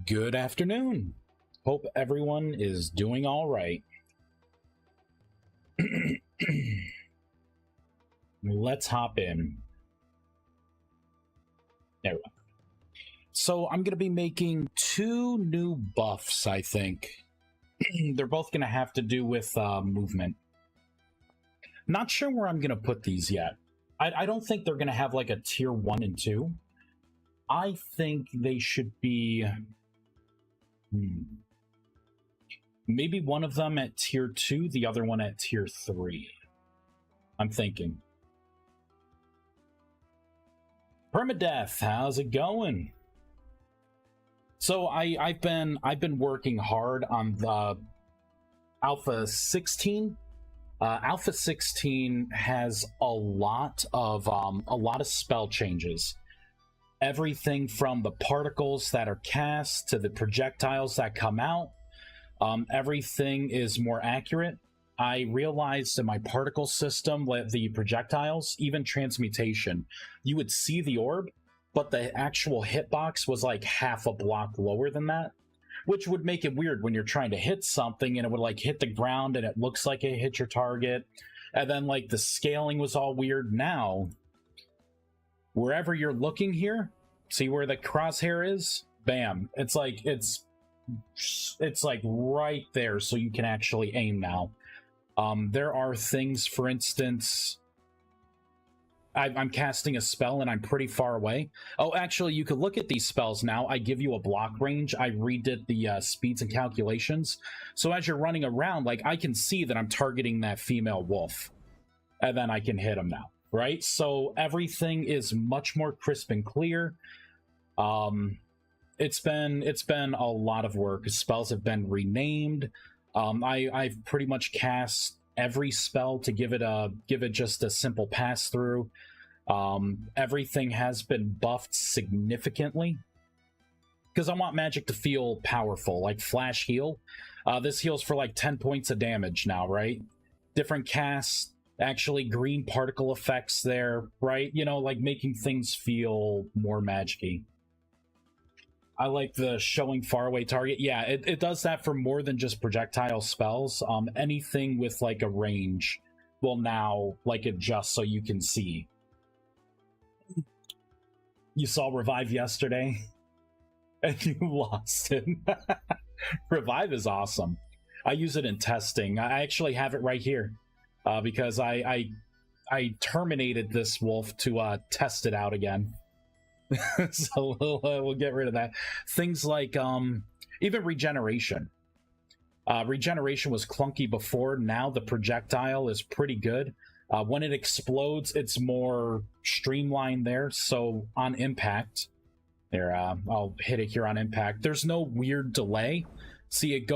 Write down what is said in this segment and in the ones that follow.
Good afternoon. Hope everyone is doing all right. Let's hop in. There we go. So I'm going to be making two new buffs, I think. They're both going to have to do with movement. Not sure where I'm going to put these yet. I don't think they're going to have like a tier 1 and 2. I think they should be... Maybe one of them at tier 2, the other one at tier 3. I'm thinking. Permadeath, how's it going? So I've been working hard on the Alpha 16. Alpha 16 has a lot of spell changes. Everything from the particles that are cast to the projectiles that come out. Everything is more accurate. I realized in my particle system, the projectiles, even transmutation, you would see the orb, but the actual hitbox was like half a block lower than that, which would make it weird when you're trying to hit something and it would like hit the ground and it looks like it hit your target. And then like the scaling was all weird. Now, wherever you're looking here, see where the crosshair is? Bam. It's like right there, so you can actually aim now. There are things, for instance, I'm casting a spell and I'm pretty far away. Oh, actually, you could look at these spells now. I give you a block range. I redid the speeds and calculations. So as you're running around, like, I can see that I'm targeting that female wolf. And then I can hit him now, right? So everything is much more crisp and clear. It's been a lot of work. Spells have been renamed. I've pretty much cast every spell to give it just a simple pass through. Everything has been buffed significantly because I want magic to feel powerful, like flash heal. This heals for like 10 points of damage now, right? Different casts, actually green particle effects there, right? You know, like making things feel more magic-y. I like the showing faraway target. Yeah, it does that for more than just projectile spells. Anything with like a range will now like adjust so you can see. You saw Revive yesterday and you lost it. Revive is awesome. I use it in testing. I actually have it right here because I terminated this wolf to test it out again. So we'll get rid of that. Things like even regeneration. Regeneration was clunky before. Now the projectile is pretty good. When it explodes, it's more streamlined there. So on impact, there, I'll hit it here on impact. There's no weird delay. See, it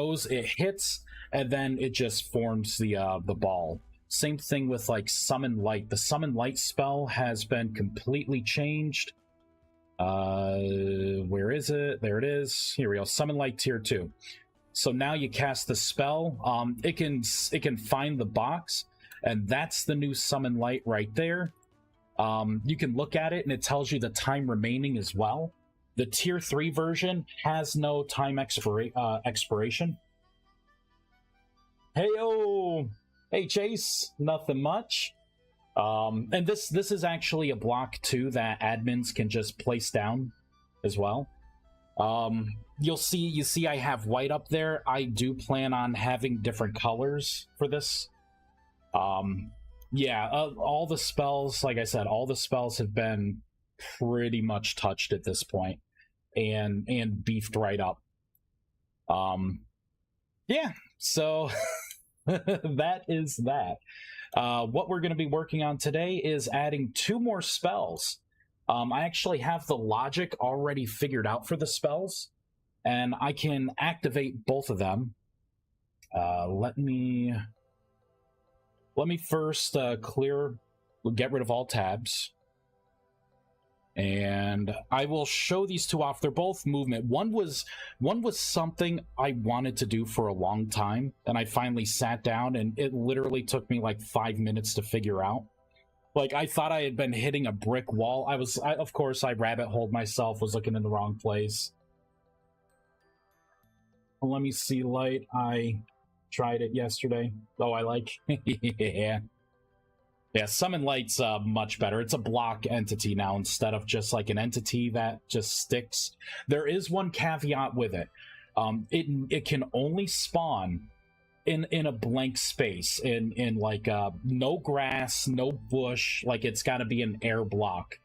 hits, and then it just forms the ball. Same thing with like Summon Light. The Summon Light spell has been completely changed. Where is it? There it is. Here we go. Summon Light tier 2. So now you cast the spell. It can find the box, and that's the new Summon Light right there. You can look at it, and it tells you the time remaining as well. The tier 3 version has no time expiration. Hey-o! Hey, Chase. Nothing much. And this is actually a block too that admins can just place down as well. You see I have white up there. I do plan on having different colors for this. Yeah, all the spells, like I said, all the spells have been pretty much touched at this point and beefed right up. Yeah, so that is that. What we're going to be working on today is adding 2 more spells. I actually have the logic already figured out for the spells, and I can activate both of them. Let me first get rid of all tabs. And I will show these 2 off. They're both movement. One was something I wanted to do for a long time, and I finally sat down, and it literally took me like 5 minutes to figure out. Like, I thought I had been hitting a brick wall. Of course, I rabbit holed myself, was looking in the wrong place. Let me see light. I tried it yesterday. Oh, I like. Yeah. Yeah, summon light's much better. It's a block entity now instead of just like an entity that just sticks. There is one caveat with it. It can only spawn in a blank space, in like no grass, no bush. Like it's got to be an air block.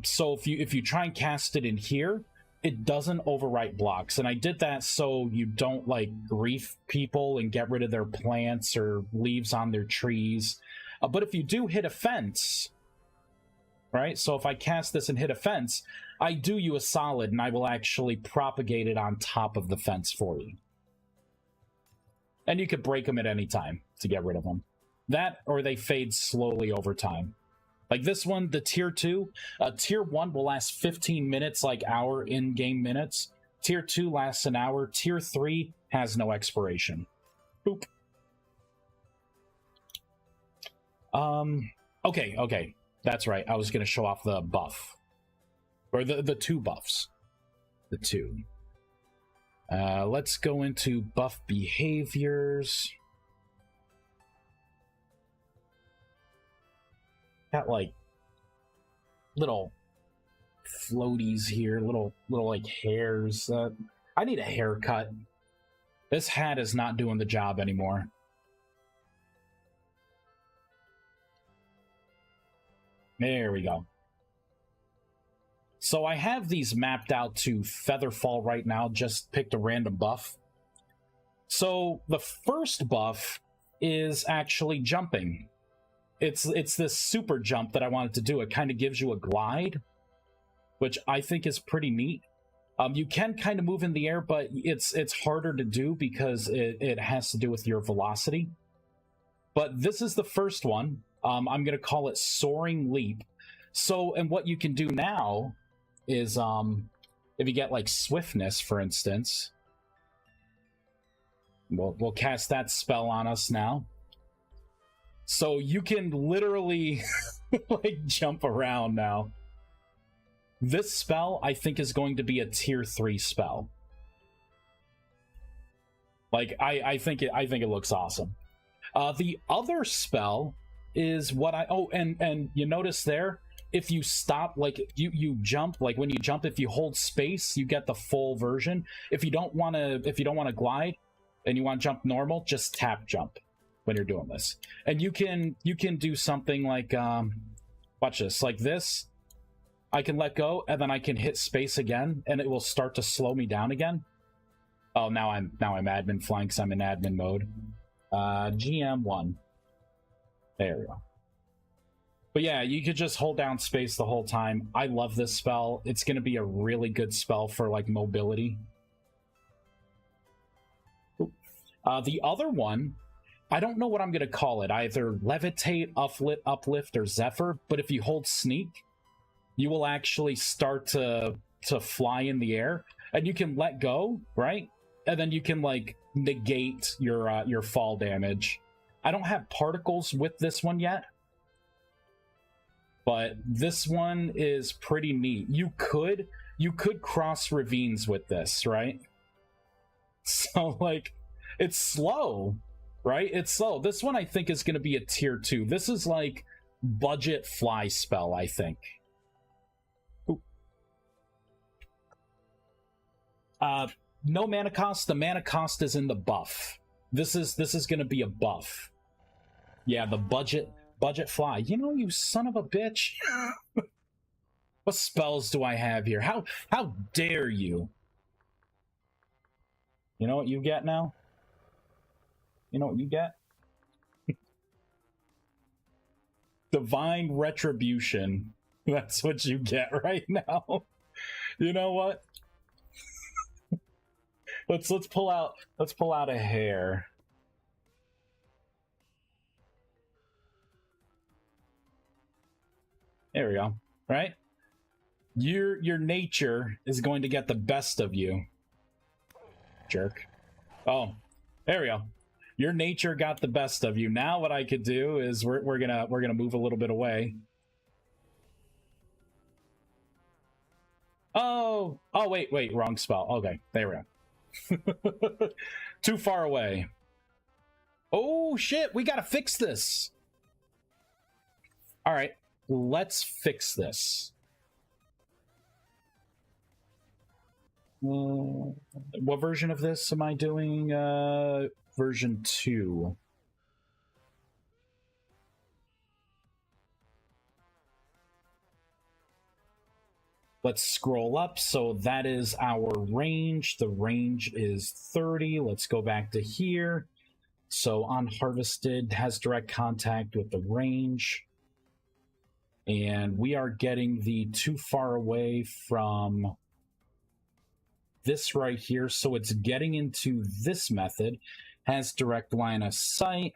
So if you try and cast it in here, it doesn't overwrite blocks, and I did that so you don't like grief people and get rid of their plants or leaves on their trees. But if you do hit a fence, right? So if I cast this and hit a fence, I do you a solid, and I will actually propagate it on top of the fence for you. And you could break them at any time to get rid of them. That, or they fade slowly over time. Like this one, the tier 2, tier 1 will last 15 minutes, like our in-game minutes. Tier 2 lasts an hour. Tier 3 has no expiration. Boop. Okay. That's right. I was going to show off the buff. Or the 2 buffs. The 2. Let's go into buff behaviors. Got like little floaties here, little like hairs. I need a haircut. This hat is not doing the job anymore. There we go. So I have these mapped out to Featherfall right now, just picked a random buff. So the first buff is actually jumping. It's this super jump that I wanted to do. It kind of gives you a glide, which I think is pretty neat. You can kind of move in the air, but it's harder to do because it has to do with your velocity. But this is the first one. I'm going to call it Soaring Leap. So, and what you can do now is, if you get like Swiftness, for instance, we'll cast that spell on us now. So you can literally like jump around now. This spell, I think, is going to be a tier 3 spell. Like I think it looks awesome. The other spell is what and you notice there, if you stop, like you jump, like when you jump, if you hold space, you get the full version. If you don't want to glide and you want to jump normal, just tap jump when you're doing this. And you can do something like watch this, like this. I can let go and then I can hit space again and it will start to slow me down again. Oh, now I'm admin flying because I'm in admin mode. GM1. There we go. But yeah, you could just hold down space the whole time. I love this spell. It's going to be a really good spell for like mobility. The other one, I don't know what I'm going to call it. Either Levitate, Uplift, or Zephyr. But if you hold Sneak, you will actually start to fly in the air. And you can let go, right? And then you can like negate your fall damage. I don't have particles with this one yet. But this one is pretty neat. You could cross ravines with this, right? So like, it's slow, right? It's slow. This one I think is going to be a tier 2. This is like budget fly spell, I think. Ooh. No mana cost. The mana cost is in the buff. This is going to be a buff. Yeah, the budget fly. You know, you son of a bitch. What spells do I have here? How dare you? You know what you get now? You know what you get? Divine Retribution. That's what you get right now. You know what? let's pull out a hair. There we go. Right? Your nature is going to get the best of you. Jerk. Oh, there we go. Your nature got the best of you. Now what I could do is we're gonna move a little bit away. Oh wait, wrong spell. Okay, there we go. Too far away. Oh, shit. We gotta fix this. All right. Let's fix this. What version of this am I doing? Version 2. Let's scroll up. So that is our range. The range is 30. Let's go back to here. So unharvested has direct contact with the range. And we are getting the too far away from this right here. So it's getting into this method. Has direct line of sight.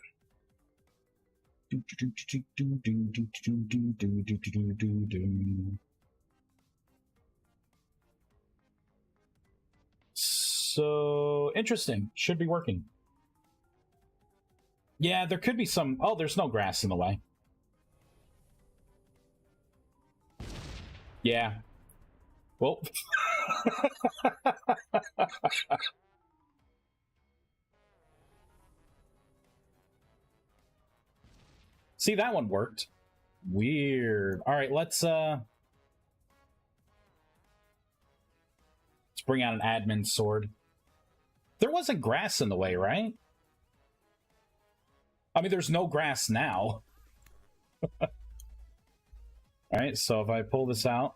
So interesting. Should be working. Yeah, there could be some... Oh, there's no grass in the way. Yeah. Well... See, that one worked. Weird. All right, let's bring out an admin sword. There wasn't grass in the way, right? I mean, there's no grass now. All right, so if I pull this out.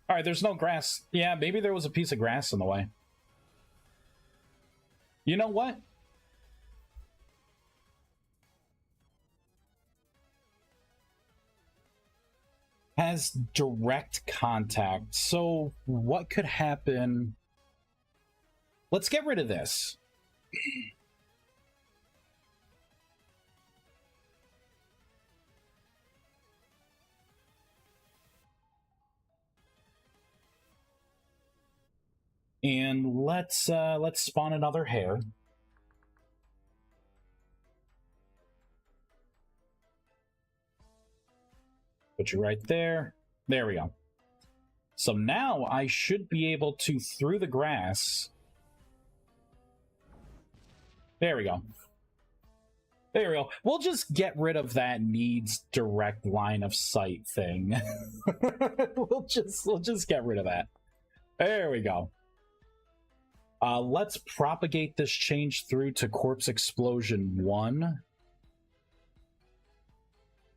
All right, there's no grass. Yeah, maybe there was a piece of grass in the way. You know what? Has direct contact. So what could happen? Let's get rid of this. And let's spawn another hare. Put you right there. There we go. So now I should be able to, through the grass... There we go. There we go. We'll just get rid of that needs direct line of sight thing. we'll just get rid of that. There we go. Let's propagate this change through to Corpse Explosion 1.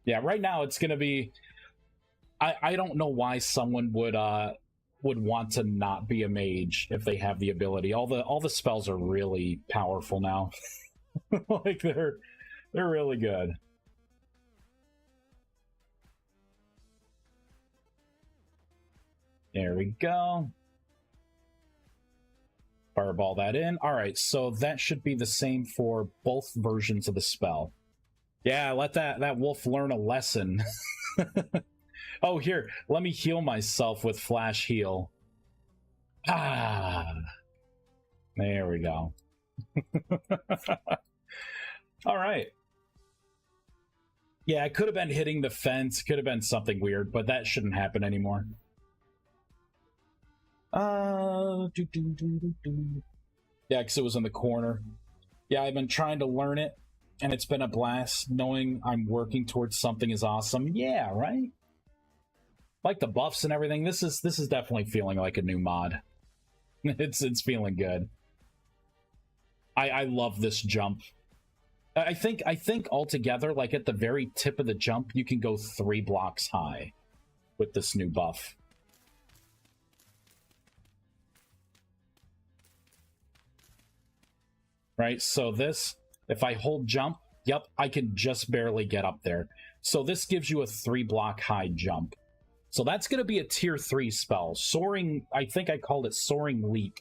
Yeah, right now it's going to be... I don't know why someone would want to not be a mage if they have the ability. All the spells are really powerful now. Like they're really good. There we go. Fireball that in. All right, so that should be the same for both versions of the spell. Yeah, let that wolf learn a lesson. Oh, here, let me heal myself with Flash Heal. Ah, there we go. All right. Yeah, it could have been hitting the fence, could have been something weird, but that shouldn't happen anymore. Yeah, because it was in the corner. Yeah, I've been trying to learn it, and it's been a blast. Knowing I'm working towards something is awesome. Yeah, right? Like the buffs and everything, this is definitely feeling like a new mod. It's feeling good. I love this jump. I think altogether, like at the very tip of the jump, you can go 3 blocks high with this new buff. Right, so this, if I hold jump, yep, I can just barely get up there. So this gives you a 3 block high jump. So that's going to be a tier 3 spell. Soaring, I think I called it Soaring Leap.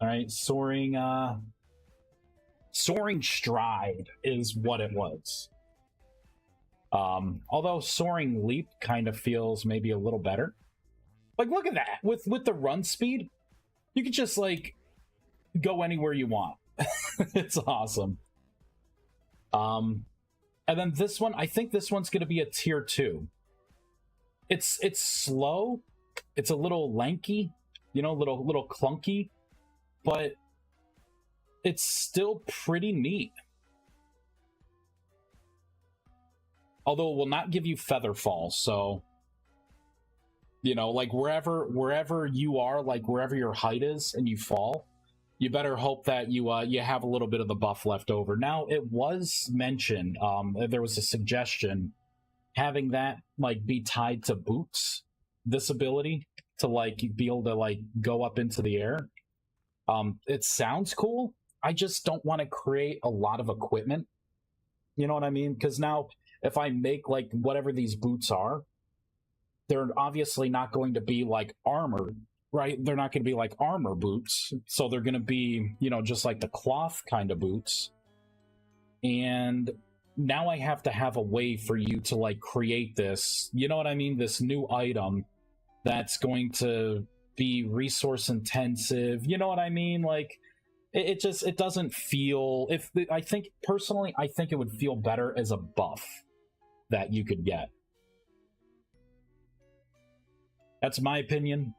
Alright, Soaring Stride is what it was. Although Soaring Leap kind of feels maybe a little better. Like, look at that! With the run speed, you can just, like, go anywhere you want. It's awesome. And then this one, I think this one's going to be a tier 2. It's slow, it's a little lanky, you know, little clunky, but it's still pretty neat. Although it will not give you feather fall, so you know, like wherever you are, like wherever your height is and you fall, you better hope that you have a little bit of the buff left over. Now, it was mentioned, there was a suggestion having that like be tied to boots, this ability to like be able to like go up into the air. It sounds cool. I just don't want to create a lot of equipment. You know what I mean? Because now if I make like whatever these boots are, they're obviously not going to be like armor, right? They're not going to be like armor boots. So they're going to be, you know, just like the cloth kind of boots. And now I have to have a way for you to like create this, you know what I mean? This new item that's going to be resource intensive. You know what I mean? Like it doesn't feel, I think personally, I think it would feel better as a buff that you could get. That's my opinion.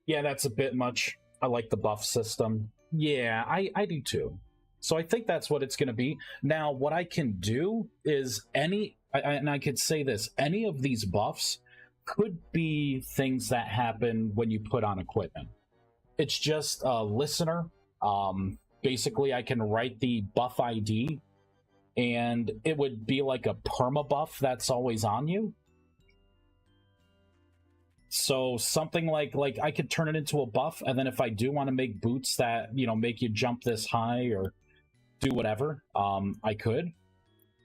Yeah, that's a bit much. I like the buff system. Yeah, I do too. So I think that's what it's going to be. Now, what I can do is and I could say this, any of these buffs could be things that happen when you put on equipment. It's just a listener. Basically, I can write the buff ID, and it would be like a perma buff that's always on you. So something like I could turn it into a buff, and then if I do want to make boots that, you know, make you jump this high or do whatever, I could,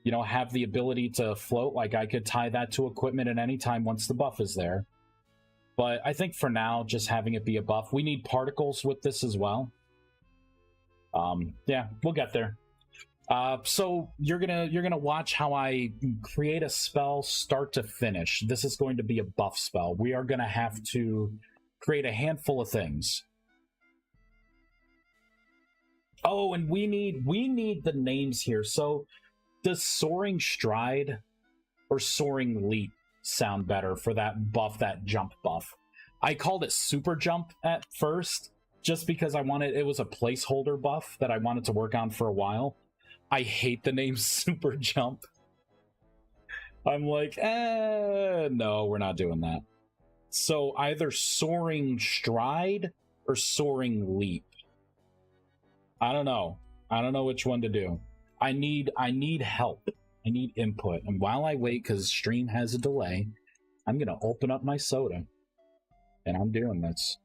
you know, have the ability to float. Like I could tie that to equipment at any time once the buff is there. But I think for now, just having it be a buff. We need particles with this as well. Yeah, we'll get there. So you're gonna watch how I create a spell start to finish. This is going to be a buff spell. We are gonna have to create a handful of things. Oh, and we need the names here. So does Soaring Stride or Soaring Leap sound better for that buff, that jump buff? I called it Super Jump at first, just because it was a placeholder buff that I wanted to work on for a while. I hate the name Super Jump. I'm like, no, we're not doing that. So either Soaring Stride or Soaring Leap. I don't know. I don't know which one to do. I need help. I need input. And while I wait, because stream has a delay, I'm going to open up my soda. And I'm doing this.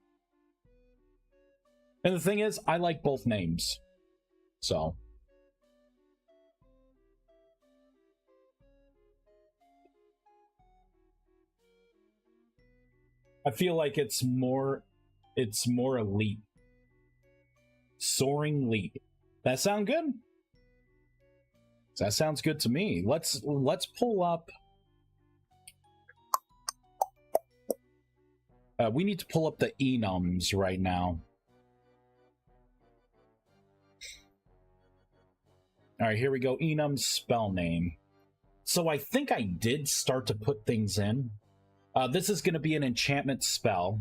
And the thing is, I like both names. So I feel like it's more elite. Soaring Leap. That sound good? That sounds good to me. Let's pull up. We need to pull up the enums right now. All right, here we go. Enum spell name. So I think I did start to put things in. This is going to be an enchantment spell.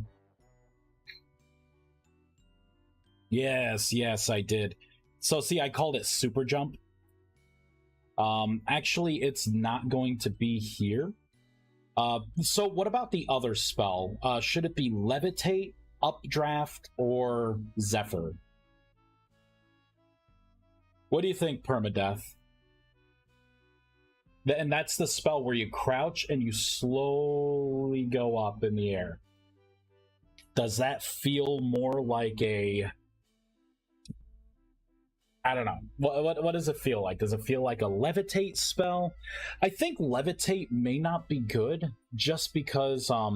Yes, I did. So see, I called it Super Jump. Actually, it's not going to be here. So what about the other spell? Should it be Levitate, Updraft, or Zephyr? What do you think, Permadeath? And that's the spell where you crouch and you slowly go up in the air. Does that feel more like a... I don't know. What does it feel like? Does it feel like a Levitate spell? I think Levitate may not be good, just because I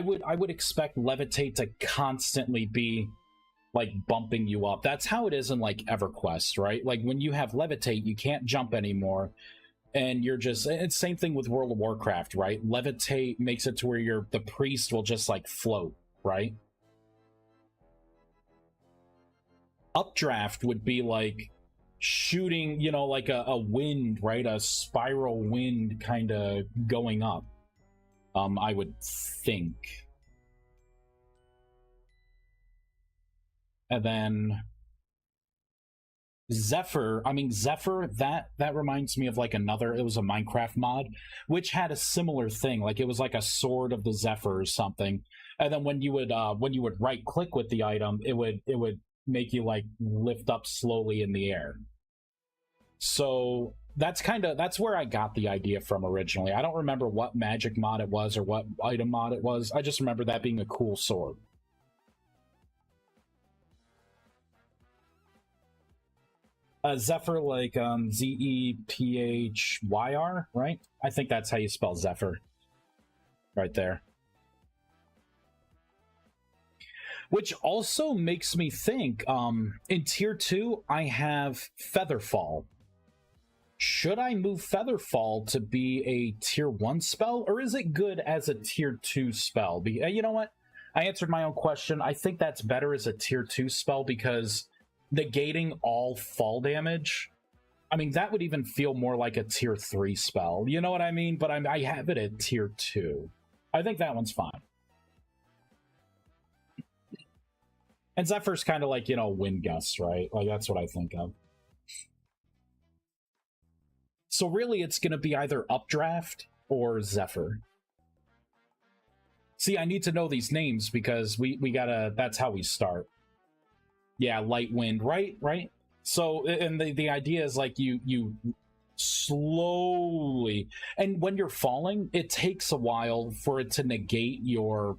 would expect Levitate to constantly be like bumping you up. That's how it is in like EverQuest, right? Like when you have Levitate, you can't jump anymore, and you're just... It's same thing with World of Warcraft, right? Levitate makes it to where the priest will just like float, right? Updraft would be like shooting, you know, like a wind, right? A spiral wind kind of going up. I would think. And then Zephyr, Zephyr, that reminds me of like another, it was a Minecraft mod, which had a similar thing. Like it was like a sword of the Zephyr or something. And then when you would right click with the item, it would make you like lift up slowly in the air. So that's where I got the idea from originally. I don't remember what magic mod it was or what item mod it was. I just remember that being a cool sword. Zephyr, like Zephyr, right? I think that's how you spell Zephyr. Right there. Which also makes me think, in tier 2, I have Featherfall. Should I move Featherfall to be a tier 1 spell, or is it good as a tier 2 spell? You know what? I answered my own question. I think that's better as a tier 2 spell because negating all fall damage, I mean, that would even feel more like a tier 3 spell. You know what I mean? But I have it at tier 2. I think that one's fine. And Zephyr's kind of like, you know, wind gusts, right? Like, that's what I think of. So really, it's going to be either Updraft or Zephyr. See, I need to know these names because we gotta, that's how we start. Yeah, light wind, right? So, and the idea is like you slowly, and when you're falling, it takes a while for it to negate your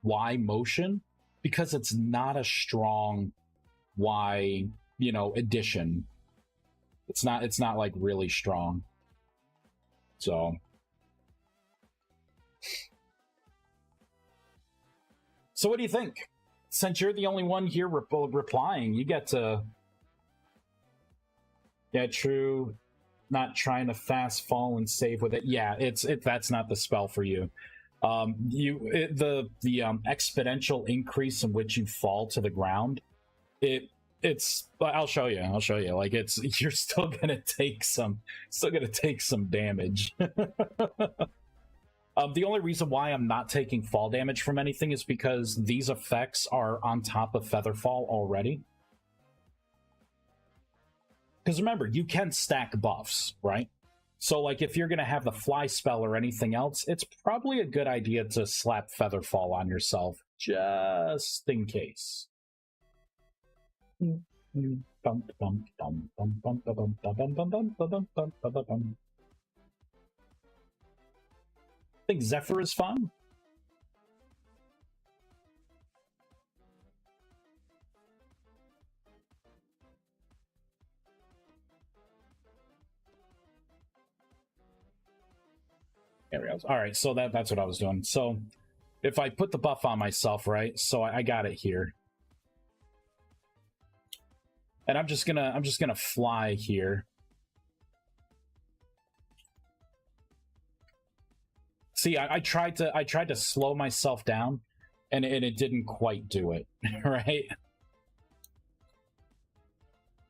Y motion because it's not a strong Y, you know, addition. It's not like really strong. So what do you think? Since you're the only one here replying, you get to... Yeah, true. Not trying to fast fall and save with it. Yeah, that's not the spell for you. The exponential increase in which you fall to the ground, it's I'll show you. Like you're still gonna take some damage. The only reason why I'm not taking fall damage from anything is because these effects are on top of Featherfall already. Because remember, you can stack buffs, right? So, like, if you're going to have the fly spell or anything else, it's probably a good idea to slap Featherfall on yourself, just in case. I think Zephyr is fun. There we go. All right, so that's what I was doing. So if I put the buff on myself, right? So I got it here, and I'm just gonna fly here. See, I tried to slow myself down, and it didn't quite do it, right?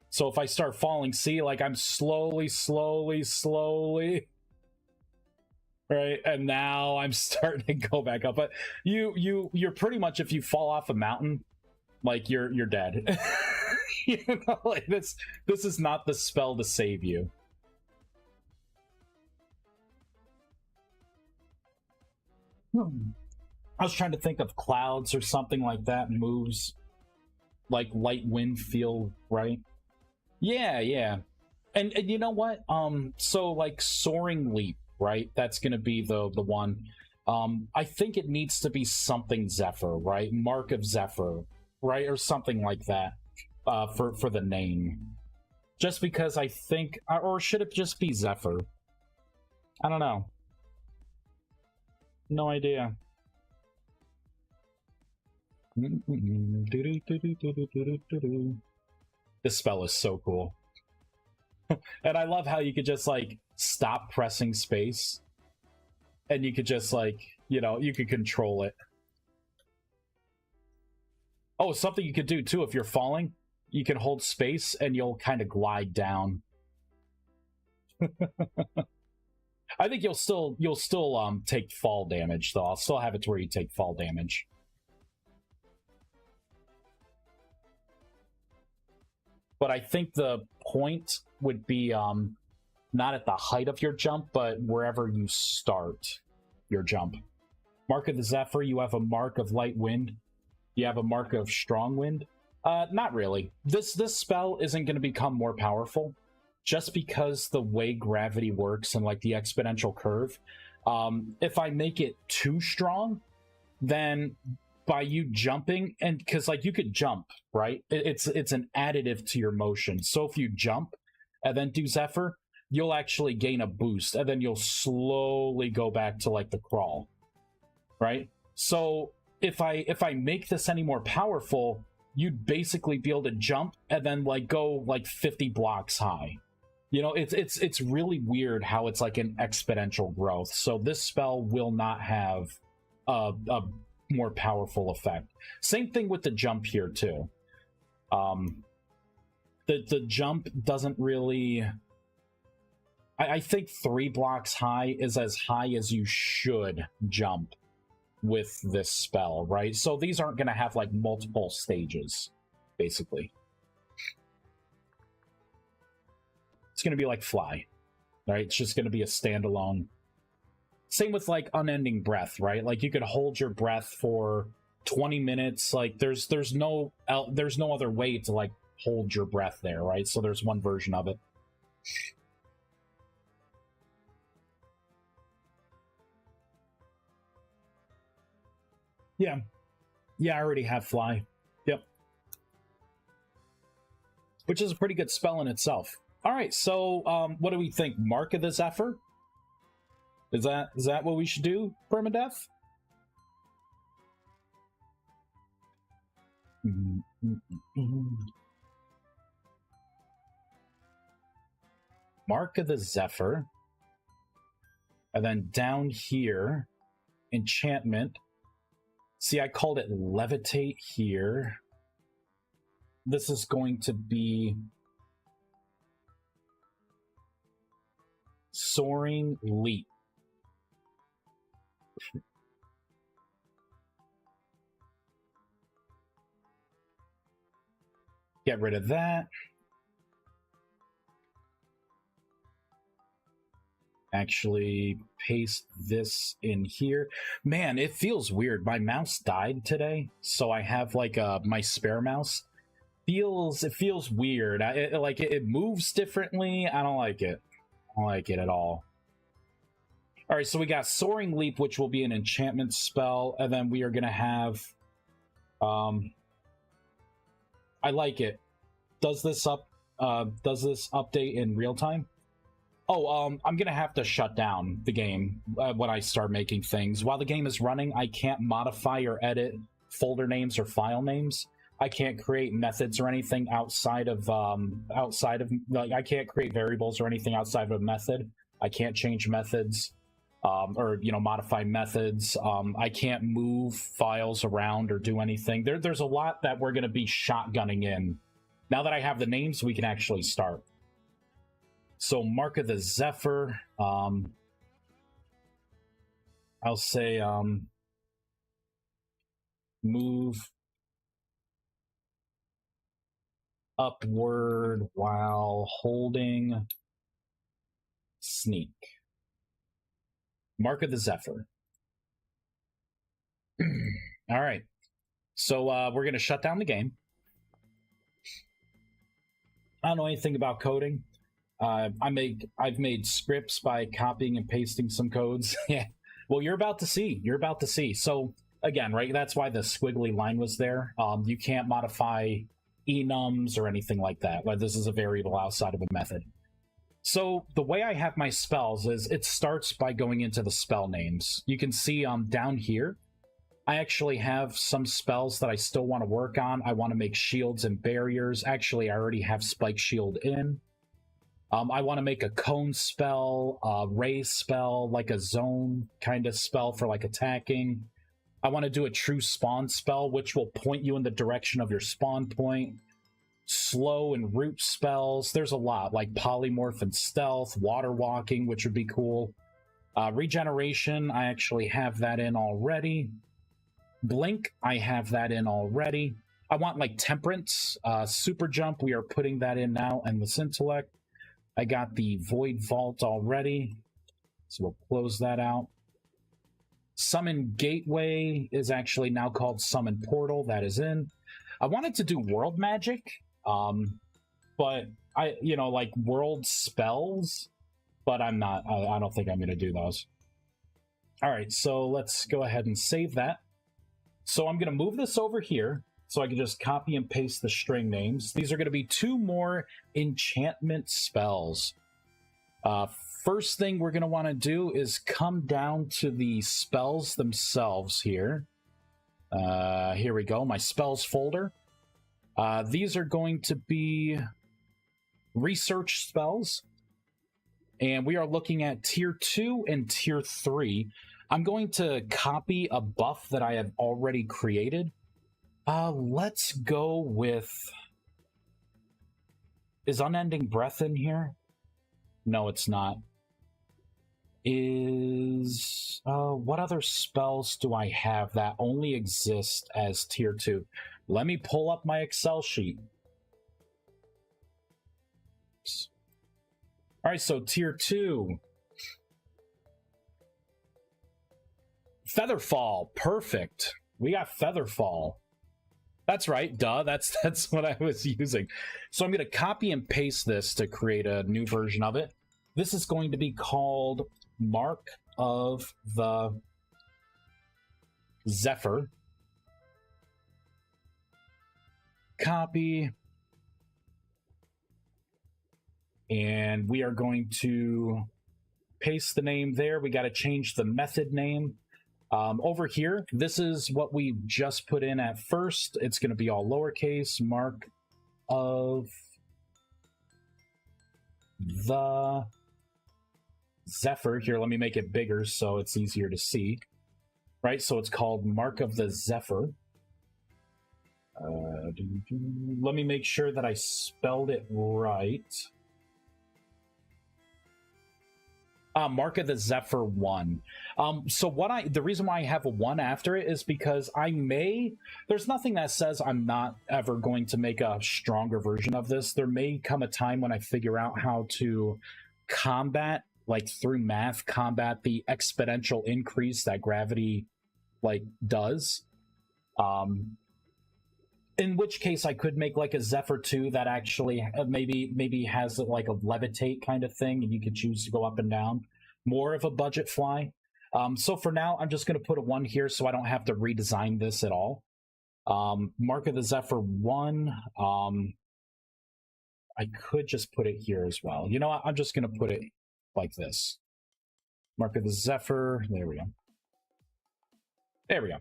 So if I start falling, see, like I'm slowly, right? And now I'm starting to go back up. But you're pretty much, if you fall off a mountain, like you're dead. You know, like this is not the spell to save you. I was trying to think of clouds or something like that moves like light wind feel right. Yeah. And you know what? So like soaring leap, right? That's gonna be the one. I think it needs to be something Zephyr, right? Mark of Zephyr, right? Or something like that. For the name. Just because I think, or should it just be Zephyr? I don't know. No idea. This spell is so cool. And I love how you could just like stop pressing space and you could just like, you know, you could control it. Oh, something you could do too if you're falling, You can hold space and you'll kind of glide down. I think you'll still take fall damage though. I'll still have it to where you take fall damage. But I think the point would be not at the height of your jump, but wherever you start your jump. Mark of the Zephyr, you have a mark of light wind. You have a mark of strong wind. Not really. This spell isn't going to become more powerful just because the way gravity works and like the exponential curve. If I make it too strong, then by you jumping, and because like you could jump, right? It's an additive to your motion. So if you jump and then do Zephyr, you'll actually gain a boost, and then you'll slowly go back to like the crawl, right? So if I make this any more powerful, you'd basically be able to jump and then like go like 50 blocks high. You know, it's really weird how it's like an exponential growth. So this spell will not have a more powerful effect. Same thing with the jump here too. The jump doesn't really... I think 3 blocks high is as high as you should jump with this spell, right? So these aren't going to have like multiple stages, basically. It's going to be like Fly, right? It's just going to be a standalone. Same with like Unending Breath, right? Like you could hold your breath for 20 minutes. Like there's no other way to like hold your breath there, right? So there's one version of it. Yeah, I already have Fly. Yep. Which is a pretty good spell in itself. All right, so what do we think? Mark of the Zephyr? Is that what we should do, Permadeath? Mark of the Zephyr. And then down here, enchantment. See, I called it Levitate here. This is going to be Soaring Leap. Get rid of that. Actually paste this in here. Man, it feels weird. My mouse died today, so I have like my spare mouse. It feels weird. It moves differently. I don't like it. I don't like it at all. All right, so we got Soaring Leap, which will be an enchantment spell, and then we are gonna have I like it. Does this update in real time? Oh, I'm gonna have to shut down the game when I start making things. While the game is running, I can't modify or edit folder names or file names. I can't create methods or anything outside of like I can't create variables or anything outside of a method. I can't change methods or modify methods. I can't move files around or do anything. There's a lot that we're gonna be shotgunning in. Now that I have the names, we can actually start. So Mark of the Zephyr, I'll say move upward while holding sneak. Mark of the Zephyr. All right. So we're going to shut down the game. I don't know anything about coding. I've made scripts by copying and pasting some codes. Yeah. Well, you're about to see. So again, right? That's why the squiggly line was there. You can't modify enums or anything like that. Like this is a variable outside of a method. So the way I have my spells is it starts by going into the spell names. You can see down here, I actually have some spells that I still want to work on. I want to make shields and barriers. Actually, I already have Spike Shield in. I want to make a cone spell, a ray spell, like a zone kind of spell for like attacking. I want to do a true spawn spell, which will point you in the direction of your spawn point. slow and root spells. There's a lot, like polymorph and stealth, water walking, which would be cool. Regeneration, I actually have that in already. Blink, I have that in already. I want like temperance, super jump, we are putting that in now, and this intellect. I got the void vault already, so we'll close that out. Summon gateway is actually now called summon portal. That is in. I wanted to do world magic, but I, like world spells, but I'm not. I don't think I'm going to do those. All right, so let's go ahead and save that. So I'm going to move this over here so I can just copy and paste the string names. These are going to be 2 more enchantment spells. First thing we're going to want to do is come down to the spells themselves here. Here we go, my spells folder. These are going to be research spells. And we are looking at tier 2 and tier 3. I'm going to copy a buff that I have already created. Let's go with... Is Unending Breath in here? No, it's not. What other spells do I have that only exist as tier 2? Let me pull up my Excel sheet. All right, so tier 2. Featherfall, perfect. We got Featherfall. That's right, duh, that's what I was using. So I'm going to copy and paste this to create a new version of it. This is going to be called Mark of the Zephyr. Copy. And we are going to paste the name there. We got to change the method name. Over here, this is what we just put in at first. It's going to be all lowercase, Mark of the Zephyr. Here, let me make it bigger so it's easier to see. Right, so it's called Mark of the Zephyr. Let me make sure that I spelled it right. Mark of the Zephyr 1. So the reason why I have a 1 after it is because there's nothing that says I'm not ever going to make a stronger version of this. There may come a time when I figure out how to combat, like through math, combat the exponential increase that gravity does. In which case I could make like a Zephyr 2 that actually maybe has like a levitate kind of thing, and you could choose to go up and down. More of a budget fly. So for now, I'm just going to put a 1 here so I don't have to redesign this at all. Mark of the Zephyr 1. I could just put it here as well. You know what? I'm just going to put it like this. Mark of the Zephyr. There we go. There we go.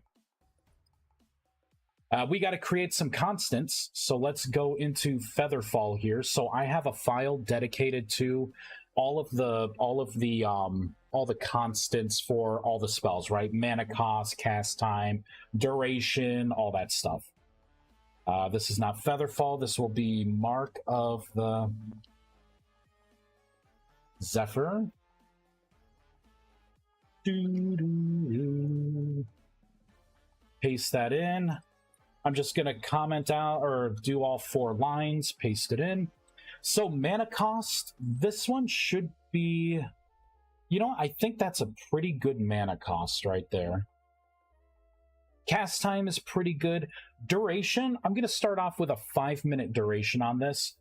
We got to create some constants, so let's go into Featherfall here. So I have a file dedicated to all the constants for all the spells, right? Mana cost, cast time, duration, all that stuff. This is not Featherfall. This will be Mark of the Zephyr. Paste that in. I'm just going to comment out or do all 4 lines, paste it in. So mana cost, this one should be, I think that's a pretty good mana cost right there. Cast time is pretty good. Duration, I'm going to start off with a 5-minute duration on this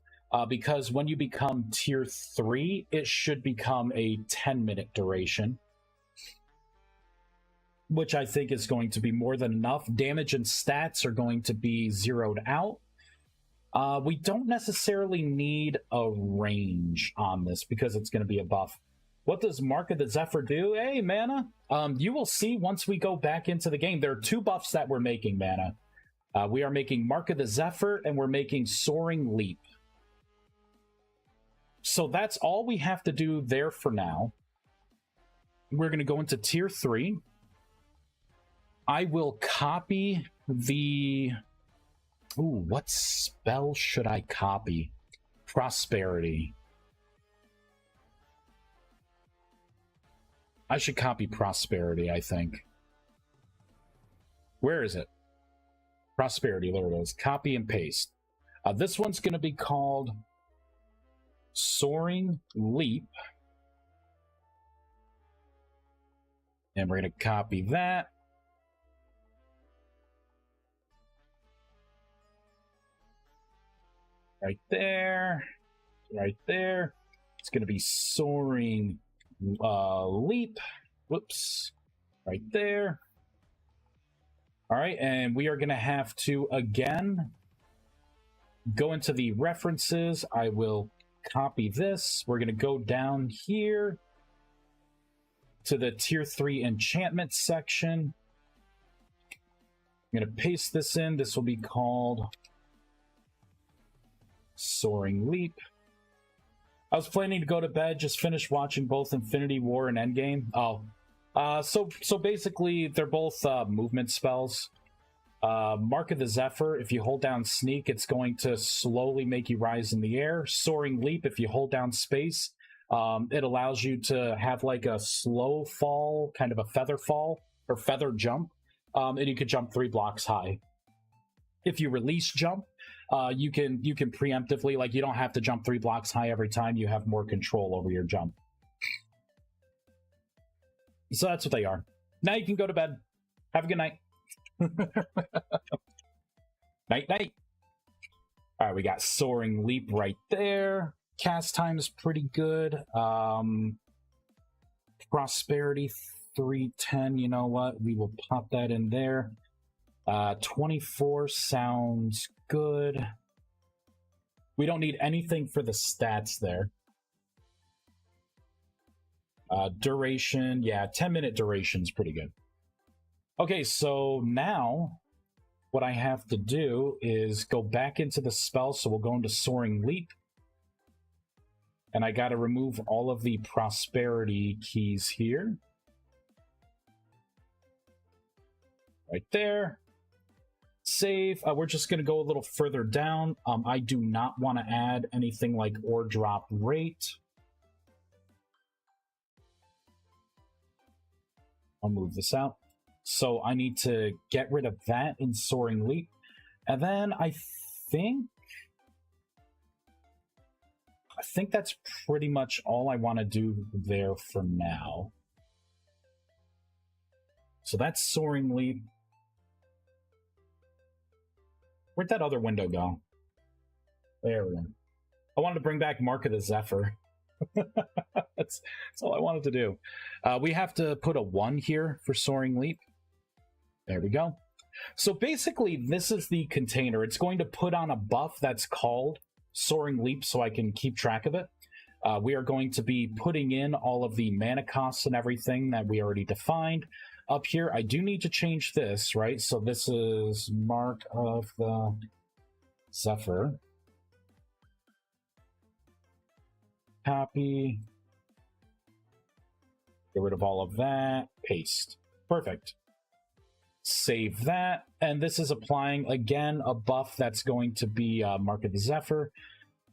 because when you become tier 3, it should become a 10-minute duration, which I think is going to be more than enough. Damage and stats are going to be zeroed out. We don't necessarily need a range on this because it's going to be a buff. What does Mark of the Zephyr do? Hey, mana. You will see once we go back into the game. There are 2 buffs that we're making, mana. We are making Mark of the Zephyr, and we're making Soaring Leap. So that's all we have to do there for now. We're going to go into tier 3. I will copy the Ooh, what spell should I copy? Prosperity. I should copy Prosperity, I think. Where is it? Prosperity, there it is. Copy and paste. This one's going to be called Soaring Leap. And we're going to copy that. Right there. Right there. It's going to be Soaring Leap. Whoops. Right there. All right, and we are going to have to, again, go into the references. I will copy this. We're going to go down here to the Tier 3 enchantment section. I'm going to paste this in. This will be called Soaring Leap. I was planning to go to bed, just finished watching both Infinity War and Endgame. Oh, so basically, they're both movement spells. Mark of the Zephyr, if you hold down Sneak, it's going to slowly make you rise in the air. Soaring Leap, if you hold down space, it allows you to have like a slow fall, kind of a feather fall, or feather jump, and you could jump 3 blocks high. If you release jump, you can preemptively, like, you don't have to jump 3 blocks high every time. You have more control over your jump. So that's what they are. Now you can go to bed. Have a good night. Night, night. All right, we got Soaring Leap right there. Cast time is pretty good. Prosperity 310. You know what? We will pop that in there. 24 sounds good. We don't need anything for the stats there. Duration, yeah, 10-minute duration is pretty good. Okay, so now what I have to do is go back into the spell, so we'll go into Soaring Leap. And I got to remove all of the prosperity keys here. Right there. Save. We're just going to go a little further down. I do not want to add anything like ore drop rate. I'll move this out. So I need to get rid of that in Soaring Leap. And then I think that's pretty much all I want to do there for now. So that's Soaring Leap. Where'd that other window go? There we go. I wanted to bring back Mark of the Zephyr. That's all I wanted to do. We have to put a 1 here for Soaring Leap. There we go. So basically, this is the container. It's going to put on a buff that's called Soaring Leap so I can keep track of it. We are going to be putting in all of the mana costs and everything that we already defined. Up here, I do need to change this, right? So this is Mark of the Zephyr. Copy. Get rid of all of that. Paste. Perfect. Save that. And this is applying, again, a buff that's going to be Mark of the Zephyr.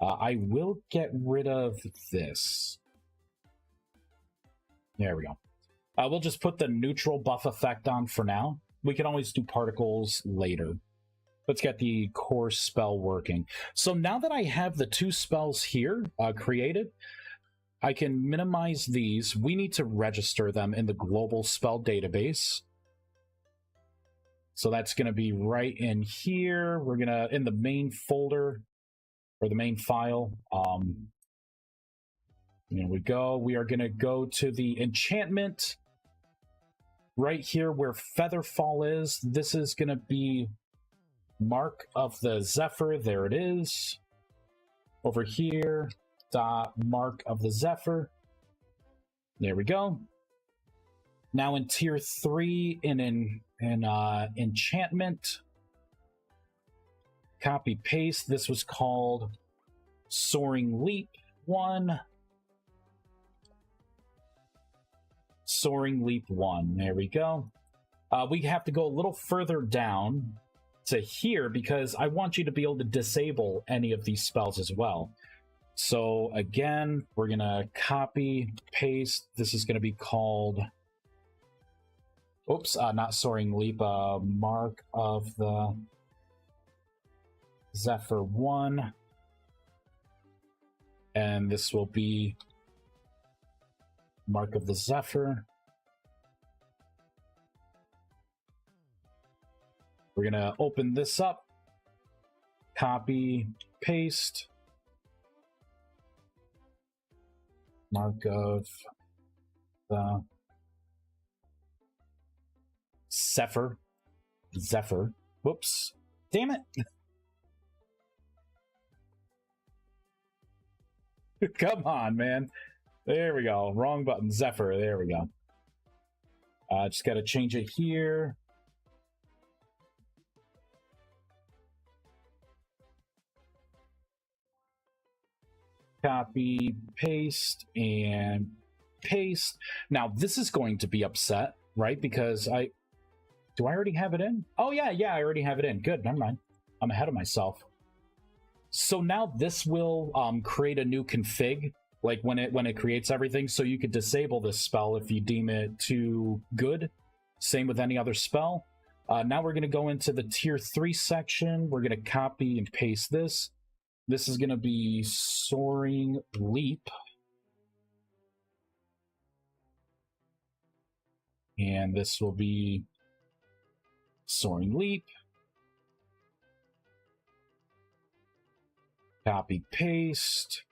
I will get rid of this. There we go. We'll just put the neutral buff effect on for now. We can always do particles later. Let's get the core spell working. So now that I have the 2 spells here created, I can minimize these. We need to register them in the global spell database. So that's going to be right in here. We're going to, in the main folder, or the main file. There we go. We are going to go to the enchantment. Right here where Featherfall is, this is going to be Mark of the Zephyr. There it is. Over here, Mark of the Zephyr. There we go. Now in Tier 3, in enchantment, copy paste. This was called Soaring Leap 1. Soaring Leap 1. There we go. We have to go a little further down to here because I want you to be able to disable any of these spells as well. So again, we're gonna copy, paste. This is gonna be called, oops, not Soaring Leap, Mark of the Zephyr 1. And this will be Mark of the Zephyr. We're gonna open this up, copy, paste, Mark of the Zephyr. Whoops. Damn it. Come on, man. There we go. Wrong button. Zephyr. There we go. Just got to change it here. Copy, paste, and paste. Now, this is going to be upset, right? Because do I already have it in? Oh, yeah, I already have it in. Good, never mind. I'm ahead of myself. So now this will create a new config, like when it creates everything, so you could disable this spell if you deem it too good. Same with any other spell. Now we're going to go into the tier 3 section. We're going to copy and paste this. This is going to be Soaring Leap. And this will be Soaring Leap. Copy, paste.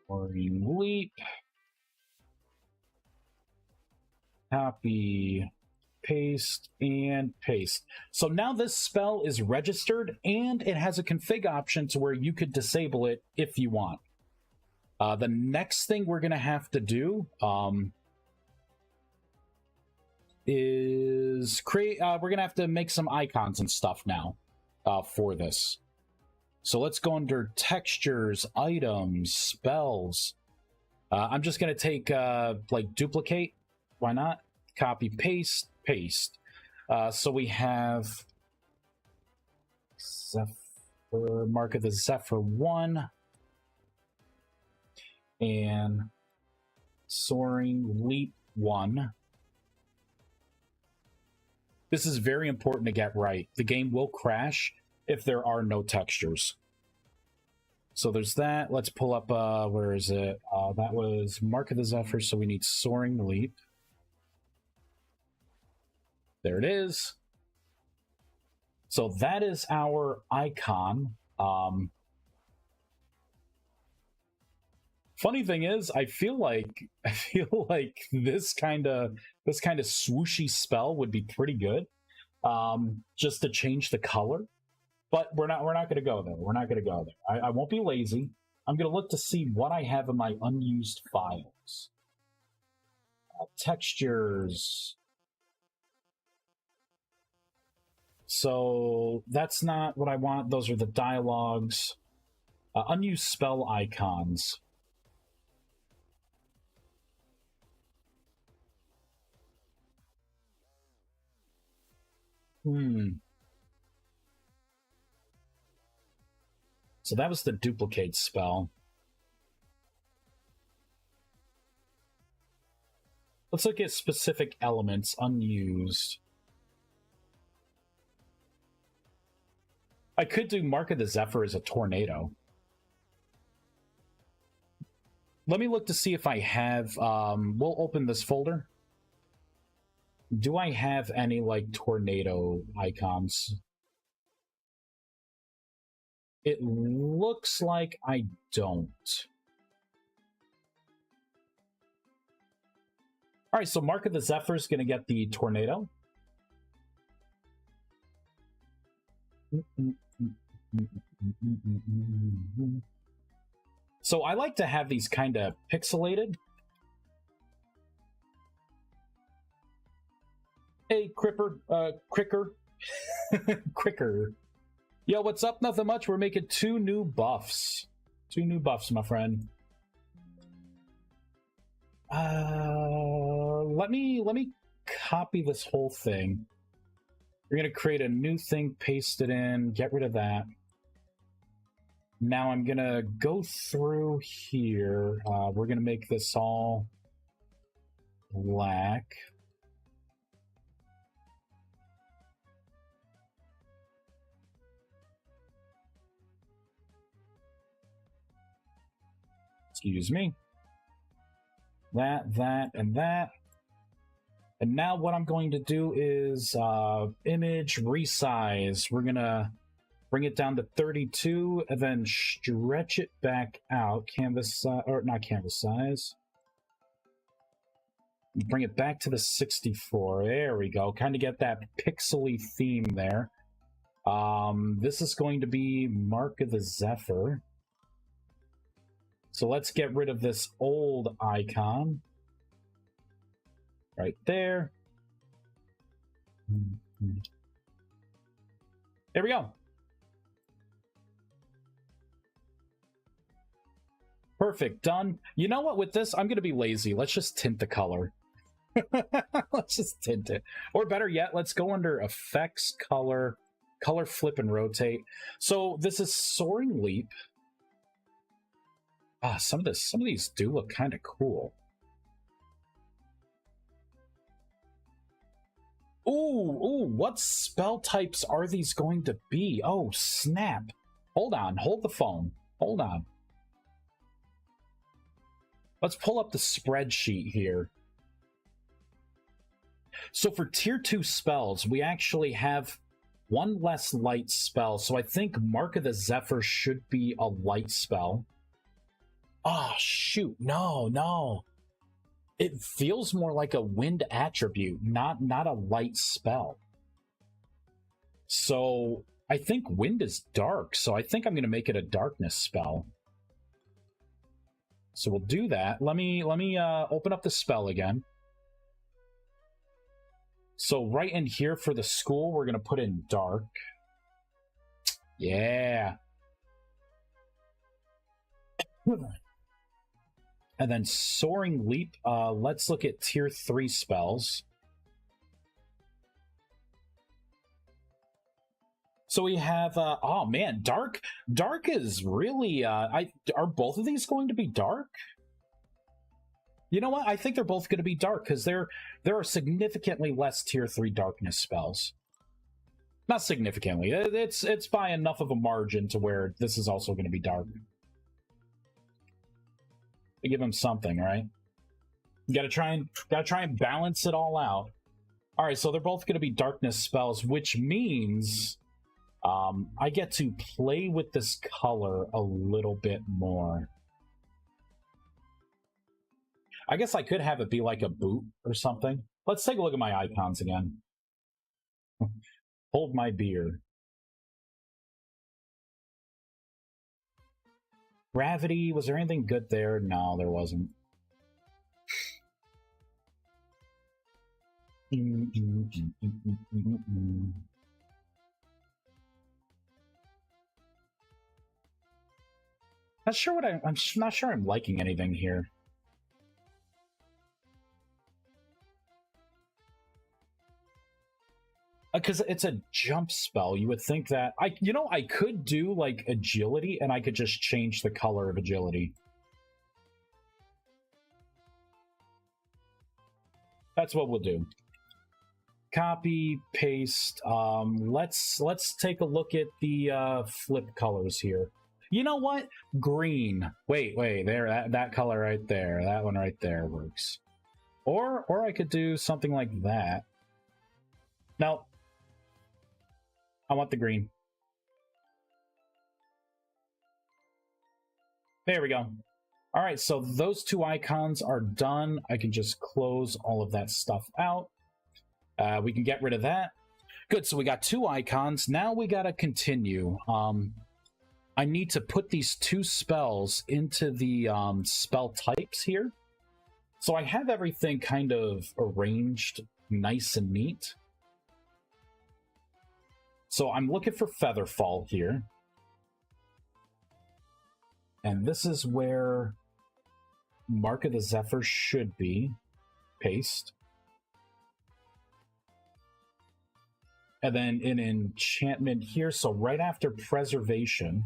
Soaring Leap. Copy, paste, and paste. So now this spell is registered, and it has a config option to where you could disable it if you want. The next thing we're going to have to do is create, we're going to have to make some icons and stuff now for this. So let's go under textures, items, spells. I'm just going to take like duplicate. Why not? Copy, paste, paste. So we have Zephyr, Mark of the Zephyr 1 and Soaring Leap 1. This is very important to get right. The game will crash if there are no textures. So there's that. Let's pull up, where is it? That was Mark of the Zephyr, so we need Soaring Leap. There it is. So that is our icon. Funny thing is, I feel like this kind of swooshy spell would be pretty good, just to change the color. But we're not going to go there. We're not going to go there. I won't be lazy. I'm going to look to see what I have in my unused files. Textures. So that's not what I want. Those are the dialogues. Unused spell icons. So that was the duplicate spell. Let's look at specific elements unused. I could do Mark of the Zephyr as a tornado. Let me look to see if I have, we'll open this folder. Do I have any, like, tornado icons? It looks like I don't. All right, so Mark of the Zephyr is going to get the tornado. So I like to have these kind of pixelated. Hey, Cricker. Cricker. Yo, what's up? Nothing much. We're making 2 new buffs. 2 new buffs, my friend. Let me copy this whole thing. We're going to create a new thing, paste it in, get rid of that. Now I'm going to go through here. We're going to make this all black. Excuse me. That, and that. And now what I'm going to do is image resize. We're going to bring it down to 32 and then stretch it back out. Canvas, or not canvas size. Bring it back to the 64. There we go. Kind of get that pixely theme there. This is going to be Mark of the Zephyr. So let's get rid of this old icon. Right there. There we go. Perfect, done. You know what, with this, I'm going to be lazy. Let's just tint the color. Let's just tint it. Or better yet, let's go under Effects, Color, Color Flip and Rotate. So this is Soaring Leap. Some of these do look kind of cool. Ooh, what spell types are these going to be? Oh, snap. Hold on, hold the phone. Hold on. Let's pull up the spreadsheet here. So for tier 2 spells, we actually have one less light spell. So I think Mark of the Zephyr should be a light spell. Oh, shoot. No. It feels more like a wind attribute, not a light spell. So I think wind is dark, so I think I'm going to make it a darkness spell. So we'll do that. Let me open up the spell again. So right in here for the school, we're going to put in dark. Yeah. And then Soaring Leap, let's look at tier 3 spells. So we have, oh man, Dark is really, are both of these going to be dark? You know what? I think they're both going to be dark, because there are significantly less tier 3 darkness spells. Not significantly. It's by enough of a margin to where this is also going to be dark. To give him something, right? You gotta try and balance it all out. All right, so they're both going to be darkness spells, which means I get to play with this color a little bit more. I guess I could have it be like a boot or something. Let's take a look at my icons again. Hold my beer. Gravity, was there anything good there? No, there wasn't. Not sure what I'm not sure I'm liking anything here. Because it's a jump spell, you would think that I could do like agility, and I could just change the color of agility. That's what we'll do. Copy, paste. Let's take a look at the flip colors here. You know what? Green. Wait, there, that color right there, that one right there works. Or I could do something like that. No. I want the green. There we go. All right, so those two icons are done. I can just close all of that stuff out. We can get rid of that. Good, so we got two icons. Now we gotta continue. I need to put these two spells into the spell types here. So I have everything kind of arranged nice and neat. So I'm looking for Featherfall here. And this is where Mark of the Zephyr should be. Paste. And then an enchantment here. So right after preservation,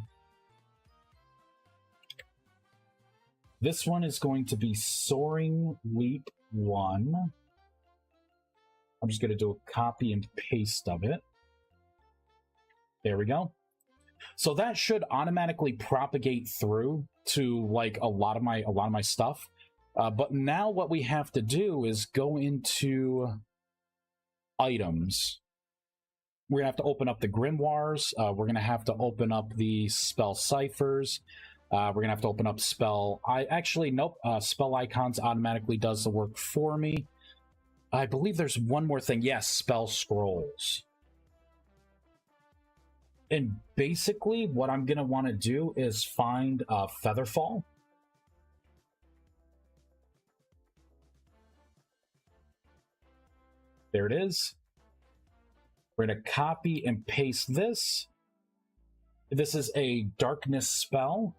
this one is going to be Soaring Leap 1. I'm just going to do a copy and paste of it. There we go. So that should automatically propagate through to like a lot of my stuff. But now what we have to do is go into items. We're gonna have to open up the grimoires. We're gonna have to open up the spell ciphers. We're gonna have to open up spell. Spell icons automatically does the work for me. I believe there's one more thing. Yes, spell scrolls. And basically, what I'm gonna want to do is find Featherfall. There it is. We're going to copy and paste this. This is a darkness spell.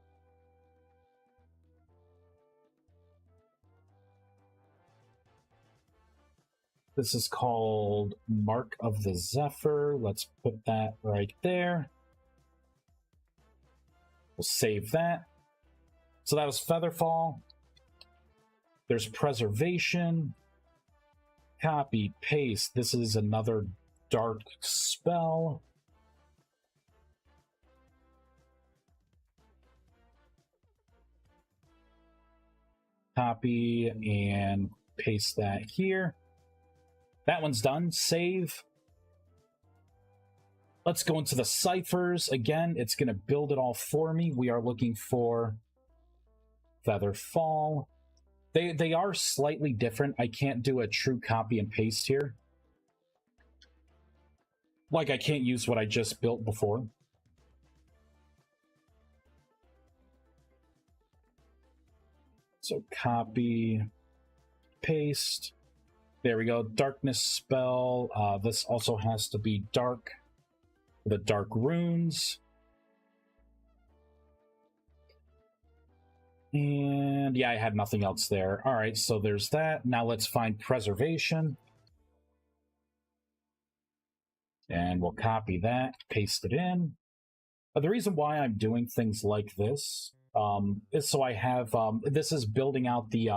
This is called Mark of the Zephyr. Let's put that right there. We'll save that. So that was Featherfall. There's Preservation. Copy, paste. This is another dark spell. Copy and paste that here. That one's done. Save. Let's go into the ciphers. Again, it's going to build it all for me. We are looking for Featherfall. They are slightly different. I can't do a true copy and paste here. Like, I can't use what I just built before. So copy, paste. There we go. Darkness spell. This also has to be dark. The dark runes. And yeah, I had nothing else there. All right, so there's that. Now let's find preservation. And we'll copy that, paste it in. The reason why I'm doing things like this is so I have, this is building out the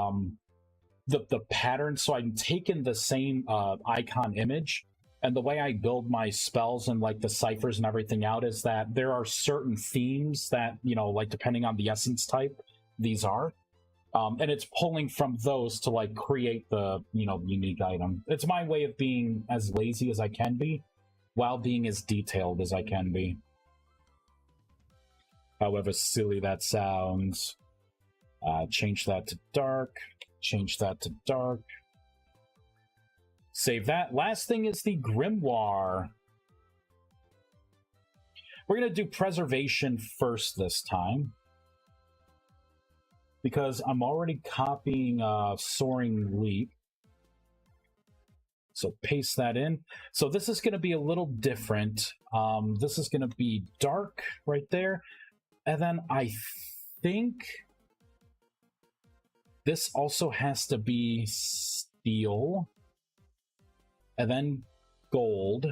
pattern. So I'm taking the same icon image, and the way I build my spells and like the ciphers and everything out is that there are certain themes that, you know, like depending on the essence type, these are. And it's pulling from those to like create the, you know, unique item. It's my way of being as lazy as I can be while being as detailed as I can be. However silly that sounds. Change that to dark. Change that to dark. Save that. Last thing is the grimoire. We're going to do preservation first this time, because I'm already copying Soaring Leap. So paste that in. So this is going to be a little different. This is going to be dark right there. And then I think this also has to be steel. And then gold.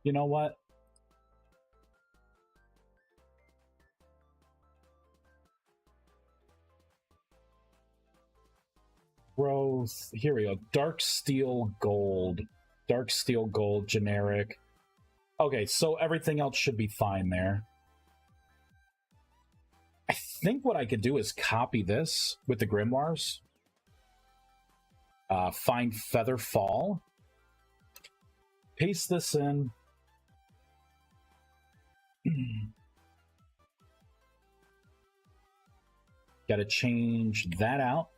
You know what? Growth. Here we go. Dark steel gold. Dark steel gold, generic. Okay, so everything else should be fine there. I think what I could do is copy this with the grimoires. Find Featherfall. Paste this in. Got to change that out.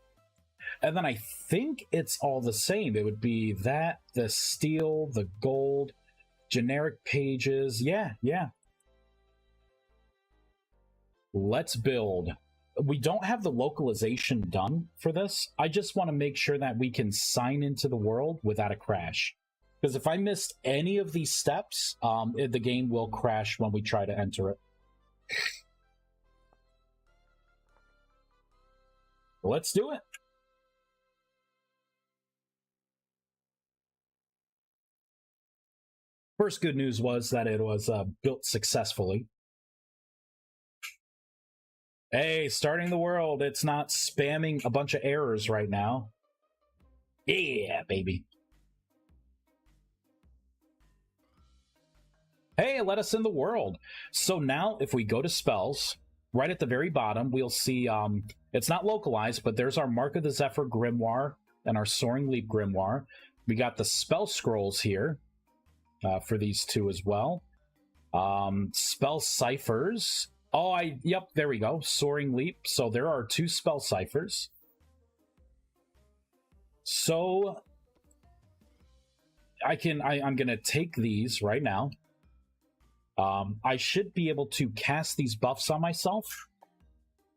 And then I think it's all the same. It would be that, the steel, the gold, generic pages. Yeah. Let's build. We don't have the localization done for this. I just want to make sure that we can sign into the world without a crash. Because if I missed any of these steps, the game will crash when we try to enter it. Let's do it. First good news was that it was built successfully. Hey, starting the world. It's not spamming a bunch of errors right now. Yeah, baby. Hey, let us in the world. So now if we go to spells, right at the very bottom, we'll see it's not localized, but there's our Mark of the Zephyr Grimoire and our Soaring Leap Grimoire. We got the spell scrolls here for these two as well. Spell ciphers. Oh, yep, there we go. Soaring Leap. So there are 2 spell ciphers. So I'm gonna take these right now. I should be able to cast these buffs on myself.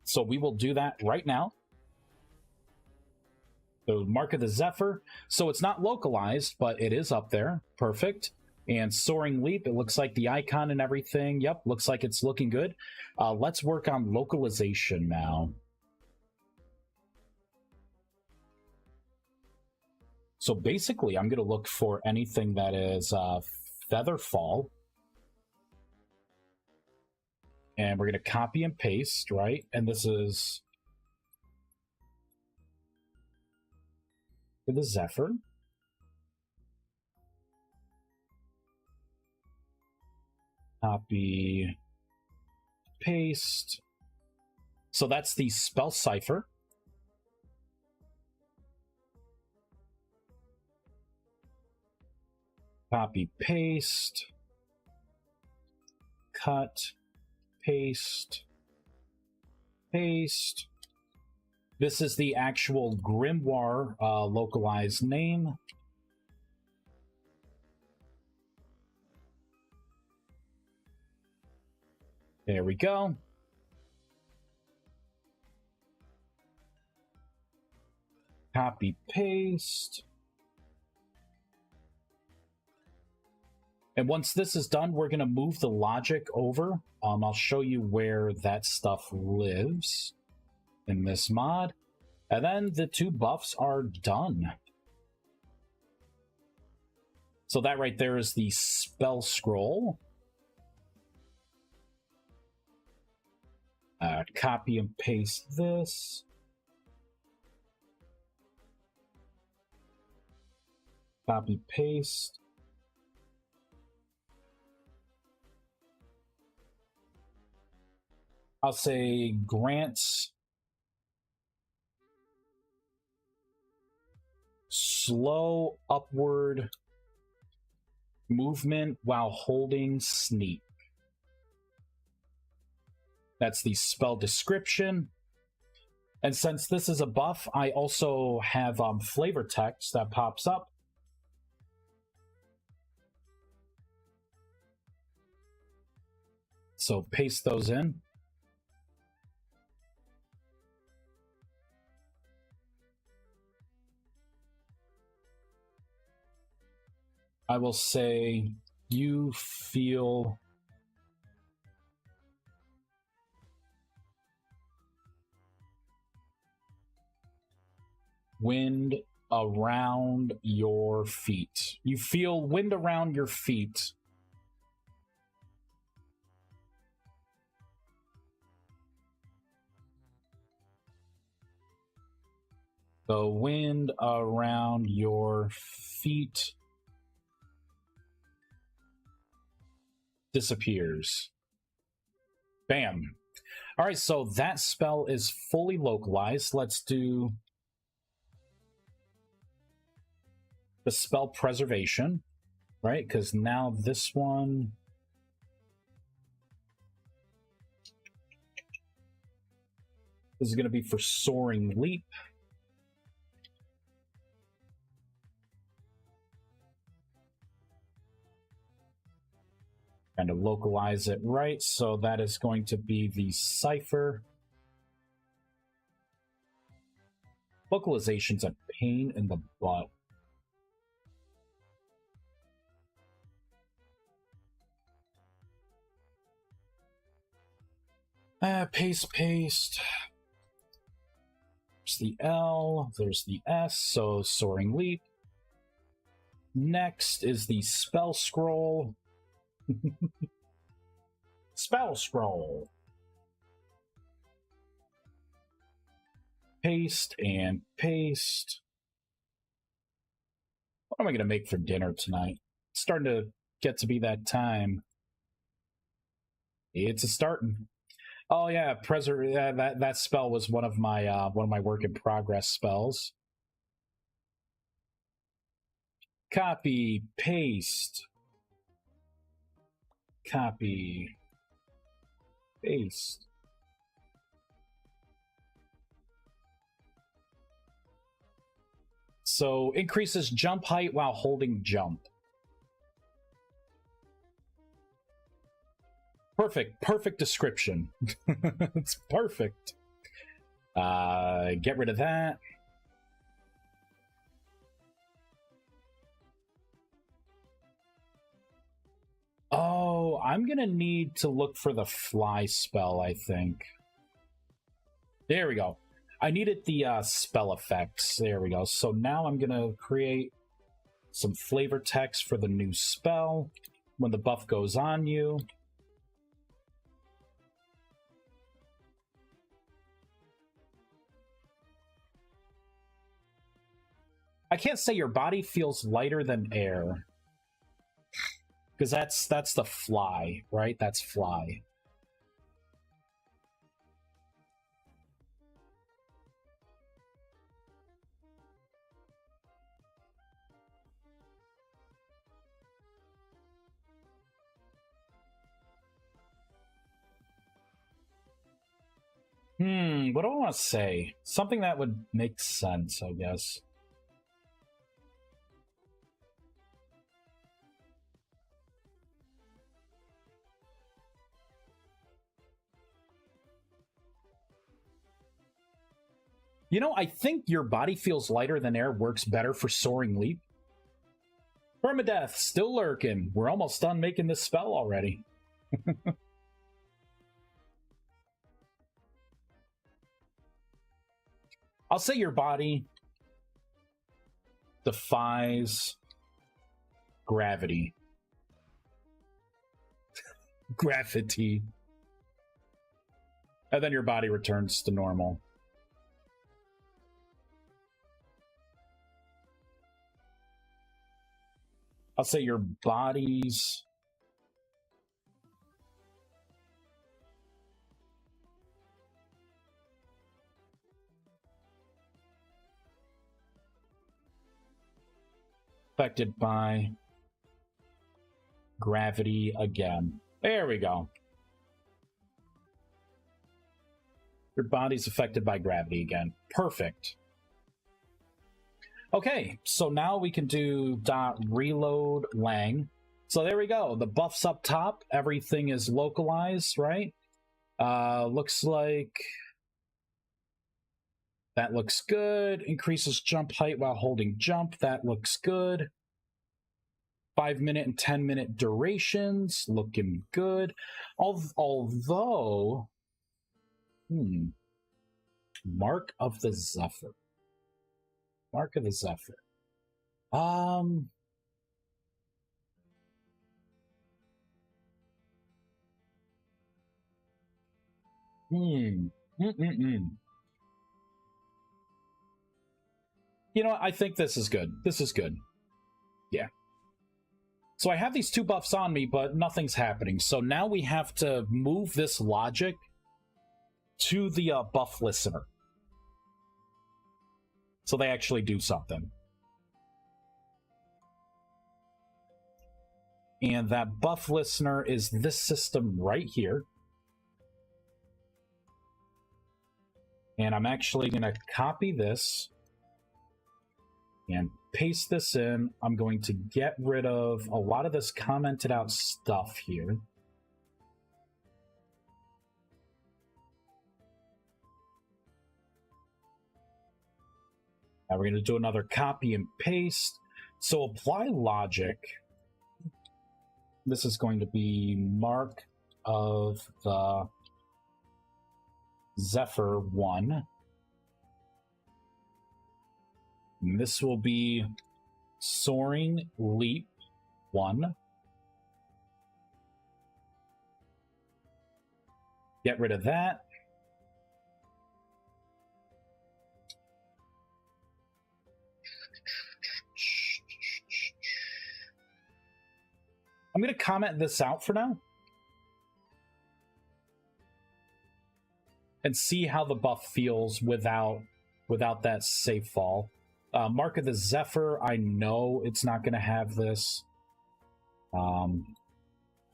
So we will do that right now. The Mark of the Zephyr. So it's not localized, but it is up there. Perfect. And Soaring Leap, it looks like the icon and everything. Yep, looks like it's looking good. Let's work on localization now. So basically, I'm going to look for anything that is Featherfall. And we're going to copy and paste, right? And this is for the Zephyr. Copy, paste. So that's the spell cipher. Copy, paste. Cut, paste, paste. This is the actual Grimoire localized name. There we go. Copy, paste. And once this is done, we're going to move the logic over. I'll show you where that stuff lives in this mod. And then the 2 buffs are done. So that right there is the spell scroll. Copy and paste this. Copy, paste. I'll say grants slow upward movement while holding sneak. That's the spell description. And since this is a buff, I also have flavor text that pops up. So paste those in. I will say, you feel wind around your feet. You feel wind around your feet. The wind around your feet disappears. Bam. All right, so that spell is fully localized. Let's do the spell preservation, right? Because now this one... This is going to be for Soaring Leap. Kind of localize it right, so that is going to be the cipher. Localization's a pain in the butt. Paste. There's the L, there's the S, so Soaring Leap. Next is the Spell Scroll. Spell Scroll. Paste and paste. What am I going to make for dinner tonight? It's starting to get to be that time. It's a starting. Oh yeah, that spell was one of my work in progress spells. Copy, paste. Copy, paste. So increases jump height while holding jump. Perfect description. It's perfect. Get rid of that. Oh, I'm gonna need to look for the fly spell, I think. There we go. I needed the spell effects. There we go. So now I'm gonna create some flavor text for the new spell when the buff goes on you. I can't say your body feels lighter than air. Because that's the fly, right? That's fly. What do I want to say? Something that would make sense, I guess. You know, I think your body feels lighter than air works better for Soaring Leap. Permadeath, still lurking. We're almost done making this spell already. I'll say your body defies gravity. Gravity. And then your body returns to normal. I'll say your body's affected by gravity again. There we go. Your body's affected by gravity again. Perfect. Okay, so now we can do .reload lang. So there we go. The buff's up top. Everything is localized, right? Looks like that looks good. Increases jump height while holding jump. That looks good. 5-minute and 10-minute durations. Looking good. Although... Mark of the Zephyr. Mark of the Zephyr. You know, I think this is good. This is good. Yeah. So I have these two buffs on me, but nothing's happening. So now we have to move this logic to the buff listener. So they actually do something. And that buff listener is this system right here. And I'm actually going to copy this and paste this in. I'm going to get rid of a lot of this commented out stuff here. Now we're going to do another copy and paste. So apply logic. This is going to be Mark of the Zephyr 1. And this will be Soaring Leap 1. Get rid of that. I'm going to comment this out for now. And see how the buff feels without that safe fall. Mark of the Zephyr, I know it's not going to have this. And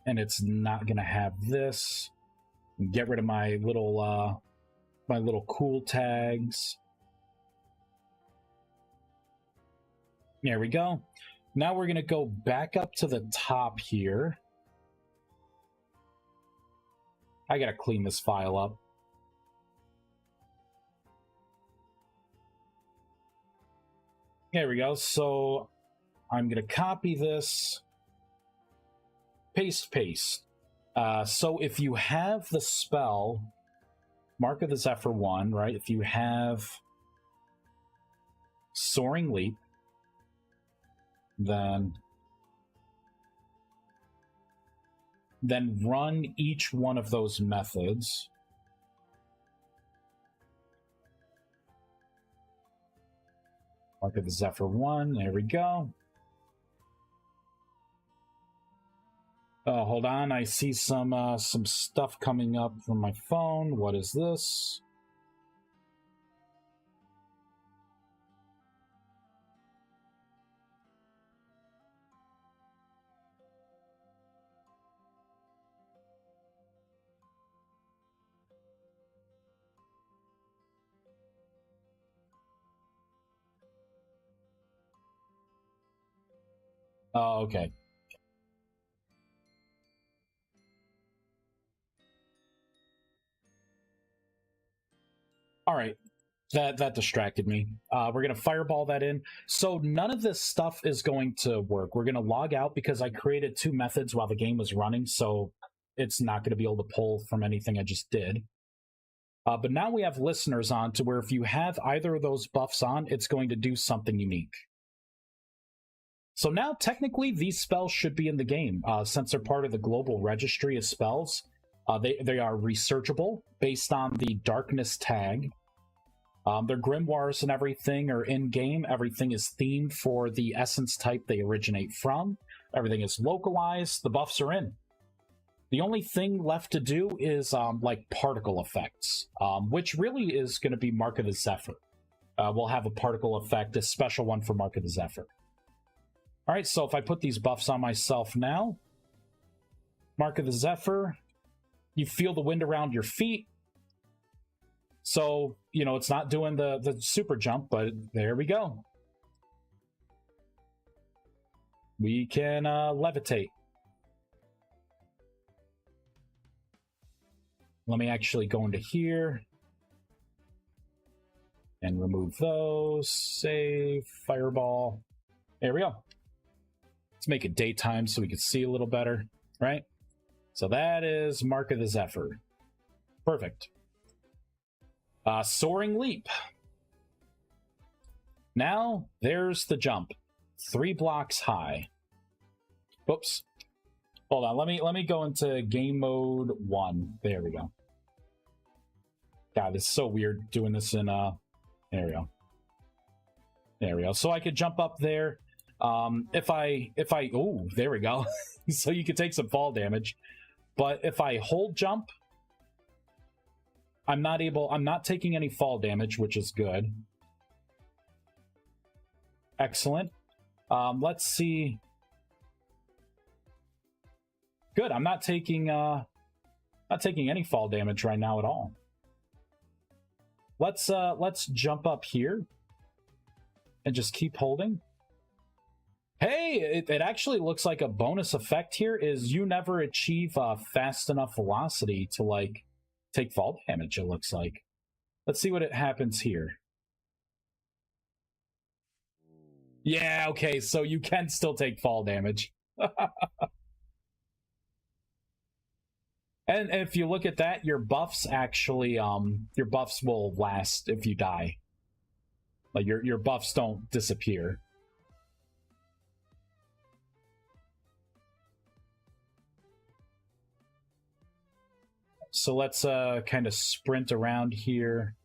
it's not going to have this. Get rid of my little cool tags. There we go. Now we're going to go back up to the top here. I got to clean this file up. There we go. So I'm going to copy this. Paste. So if you have the spell, Mark of the Zephyr 1, right? If you have Soaring Leap, then run each one of those methods. Mark of the Zephyr 1, there we go. Oh, hold on, I see some stuff coming up from my phone. What is this? Oh, okay. All right, that distracted me. We're going to fireball that in. So none of this stuff is going to work. We're going to log out because I created 2 methods while the game was running, so it's not going to be able to pull from anything I just did. But now we have listeners on to where if you have either of those buffs on, it's going to do something unique. So now, technically, these spells should be in the game, since they're part of the global registry of spells. They are researchable based on the darkness tag. Their grimoires and everything are in-game. Everything is themed for the essence type they originate from. Everything is localized. The buffs are in. The only thing left to do is like particle effects, which really is going to be Mark of the Zephyr. We'll have a particle effect, a special one for Mark of the Zephyr. All right, so if I put these buffs on myself now, Mark of the Zephyr, you feel the wind around your feet. So, you know, it's not doing the super jump, but there we go. We can levitate. Let me actually go into here and remove those. Save, fireball. There we go. Let's make it daytime so we can see a little better, right? So that is Mark of the Zephyr. Perfect. Soaring Leap. Now, there's the jump. 3 blocks high. Oops. Hold on, let me go into game mode 1. There we go. God, it's so weird doing this in there we go. There we go. So I could jump up there. If I oh, there we go. So you could take some fall damage. But if I hold jump, I'm not taking any fall damage, which is good. Excellent. Let's see. Good, I'm not taking any fall damage right now at all. Let's jump up here and just keep holding. Hey, it actually looks like a bonus effect here is you never achieve fast enough velocity to like take fall damage, it looks like. Let's see what it happens here. Yeah, okay, so you can still take fall damage. And if you look at that, your buffs actually, your buffs will last if you die. Like your buffs don't disappear. So let's kind of sprint around here.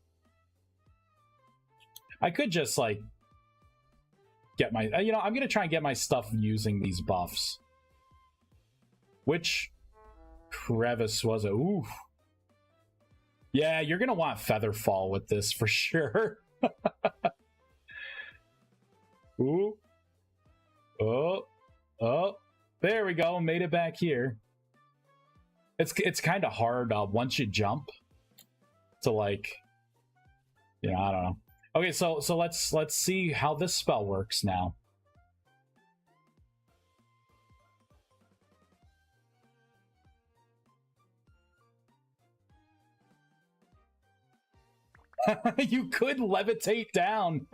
I could just like get my, you know, I'm gonna try and get my stuff using these buffs. Which crevice was it? Ooh. Yeah, you're gonna want Featherfall with this for sure. Ooh. Oh, there we go. Made it back here. It's kind of hard once you jump to like, yeah, I don't know. Okay, so let's see how this spell works now. You could levitate down.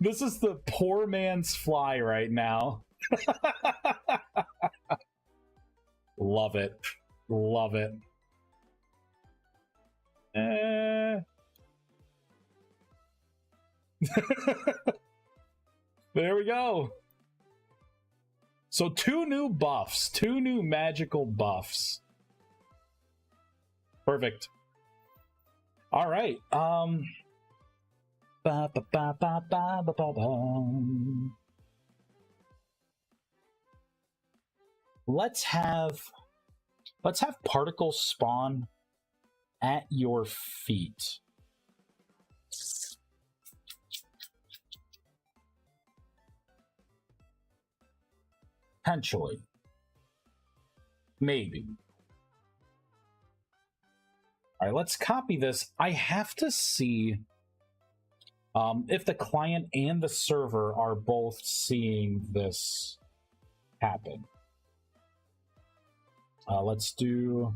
This is the poor man's fly right now. Love it. Love it. There we go. So 2 new buffs. 2 new magical buffs. Perfect. All right. Let's have particles spawn at your feet. Potentially. Maybe. All right, let's copy this. I have to see if the client and the server are both seeing this happen. Let's do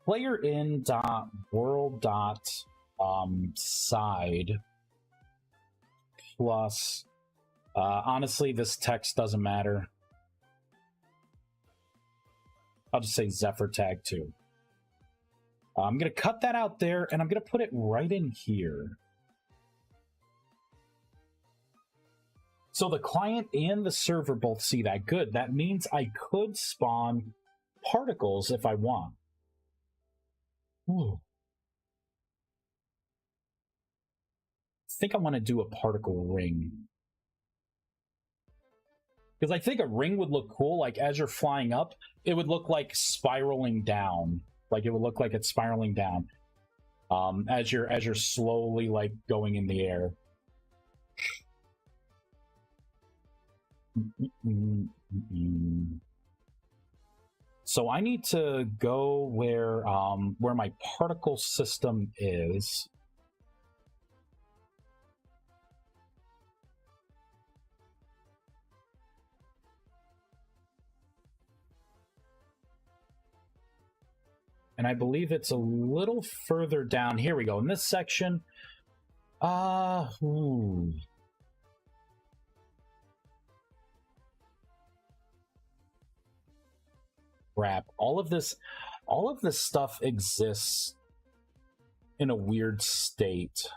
player in dot world dot side plus honestly this text doesn't matter. I'll just say Zephyr tag 2. I'm gonna cut that out there and I'm gonna put it right in here. So the client and the server both see that. Good. That means I could spawn particles if I want. Ooh. I think I want to do a particle ring. Because I think a ring would look cool. Like as you're flying up, it would look like spiraling down. Like it would look like it's spiraling down. As you're slowly like going in the air. So I need to go where my particle system is. And I believe it's a little further down. Here we go. In this section. Ooh. Crap. All of this stuff exists in a weird state.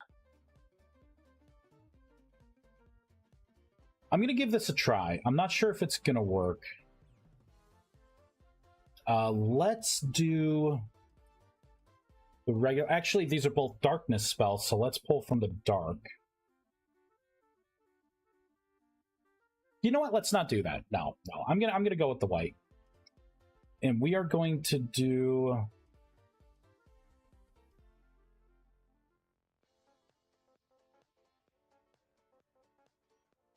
I'm gonna give this a try. I'm not sure if it's gonna work. Let's do the regular. Actually, these are both darkness spells, so let's pull from the dark. You know what? Let's not do that. No. I'm gonna go with the white. And we are going to do...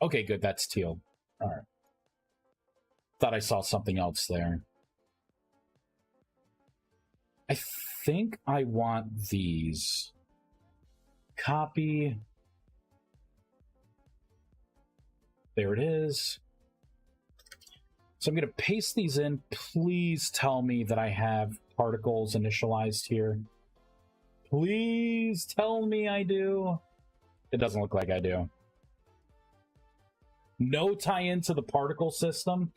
Okay, good. That's teal. All right. Thought I saw something else there. I think I want these. Copy. There it is. So I'm going to paste these in. Please tell me that I have particles initialized here. Please tell me I do. It doesn't look like I do. No tie-in to the particle system.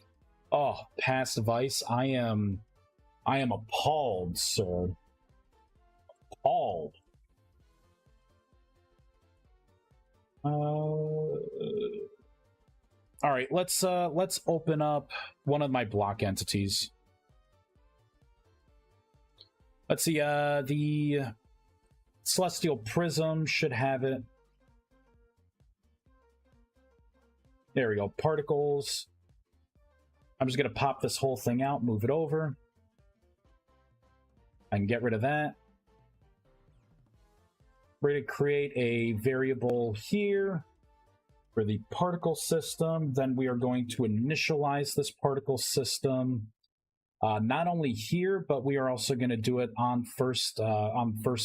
Oh, past Vice. I am appalled, sir. Called. All right, let's open up one of my block entities. Let's see, the Celestial Prism should have it. There we go, particles. I'm just gonna pop this whole thing out, move it over. I can get rid of that. We're going to create a variable here for the particle system. Then we are going to initialize this particle system, not only here, but we are also going to do it on first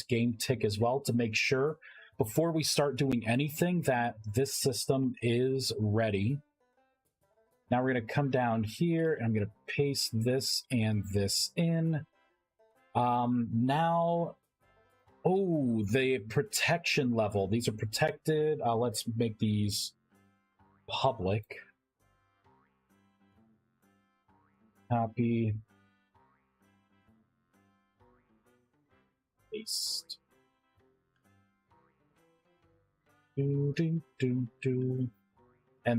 game tick as well, to make sure before we start doing anything that this system is ready. Now we're going to come down here and I'm going to paste this and this in. Now, oh, the protection level. These are protected. Let's make these public. Copy. Paste. And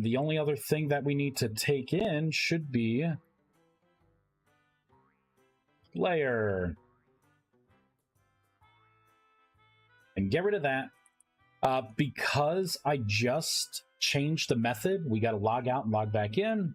the only other thing that we need to take in should be layer. And get rid of that. Because I just changed the method, we got to log out and log back in.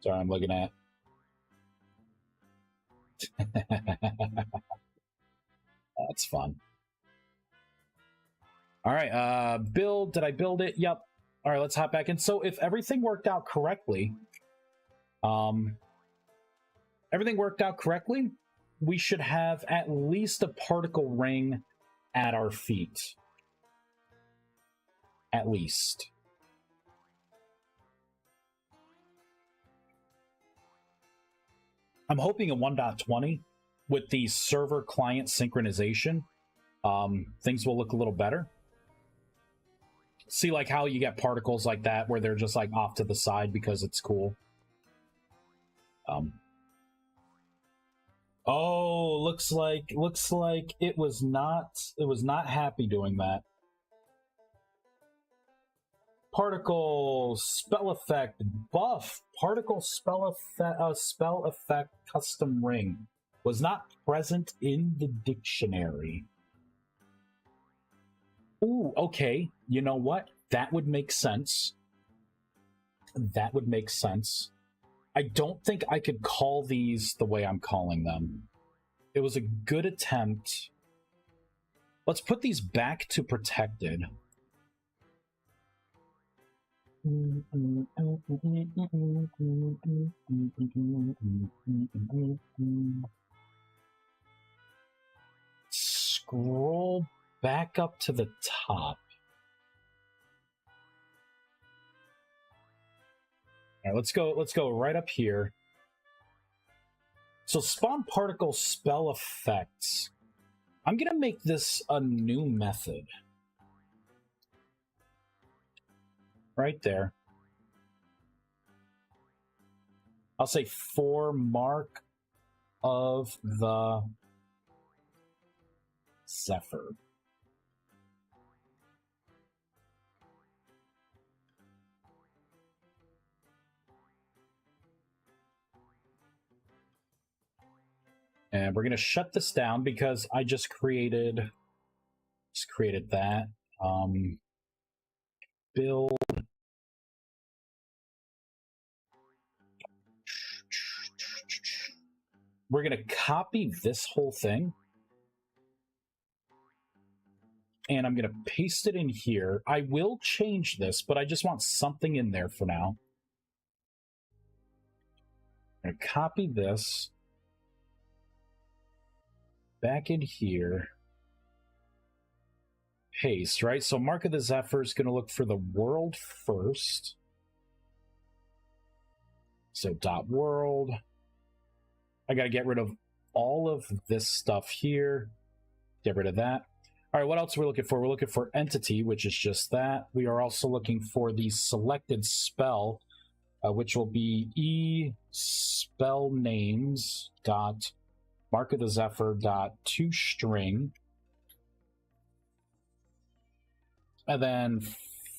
Sorry, I'm looking at. That's fun. All right, build. Did I build it? Yep. All right, let's hop back in. So if everything worked out correctly, we should have at least a particle ring at our feet. At least. I'm hoping in 1.20 with the server client synchronization, things will look a little better. See, like how you get particles like that where they're just like off to the side because it's cool. Oh, looks like it was not happy doing that. Particle spell effect buff. Particle spell effect custom ring was not present in the dictionary. Ooh, okay. You know what? That would make sense. That would make sense. I don't think I could call these the way I'm calling them. It was a good attempt. Let's put these back to protected. Scroll back up to the top. All right, let's go right up here. So spawn particle spell effects. I'm gonna make this a new method. Right there. I'll say for mark of the Zephyr. And we're going to shut this down because I just created that. Build. We're going to copy this whole thing. And I'm going to paste it in here. I will change this, but I just want something in there for now. I'm going to copy this. Back in here. Paste, right? So Mark of the Zephyr is going to look for the world first. So dot world. I got to get rid of all of this stuff here. Get rid of that. All right, what else are we looking for? We're looking for entity, which is just that. We are also looking for the selected spell, which will be spell names dot mark of the Zephyr dot toString, and then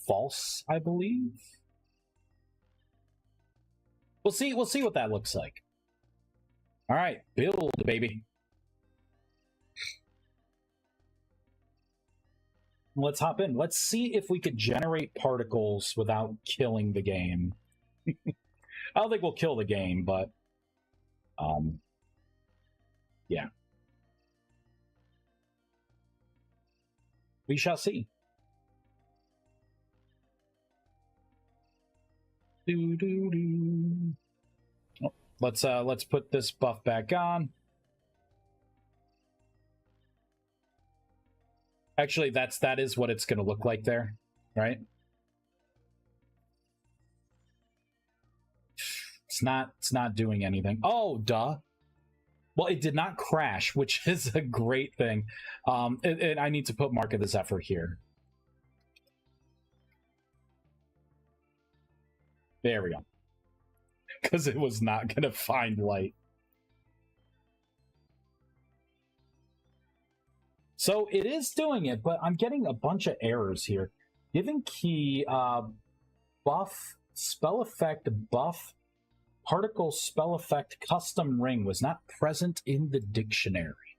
false, I believe. We'll see what that looks like. All right, build, baby. Let's hop in. Let's see if we could generate particles without killing the game. I don't think we'll kill the game, but yeah. We shall see. Oh, let's put this buff back on. Actually, that is what it's going to look like there, right? It's not doing anything. Oh, duh. Well, it did not crash, which is a great thing. And I need to put Mark of the Zephyr here. There we go. Because it was not going to find light. So it is doing it, but I'm getting a bunch of errors here. Given key, buff, spell effect, buff, particle, spell effect, custom ring was not present in the dictionary.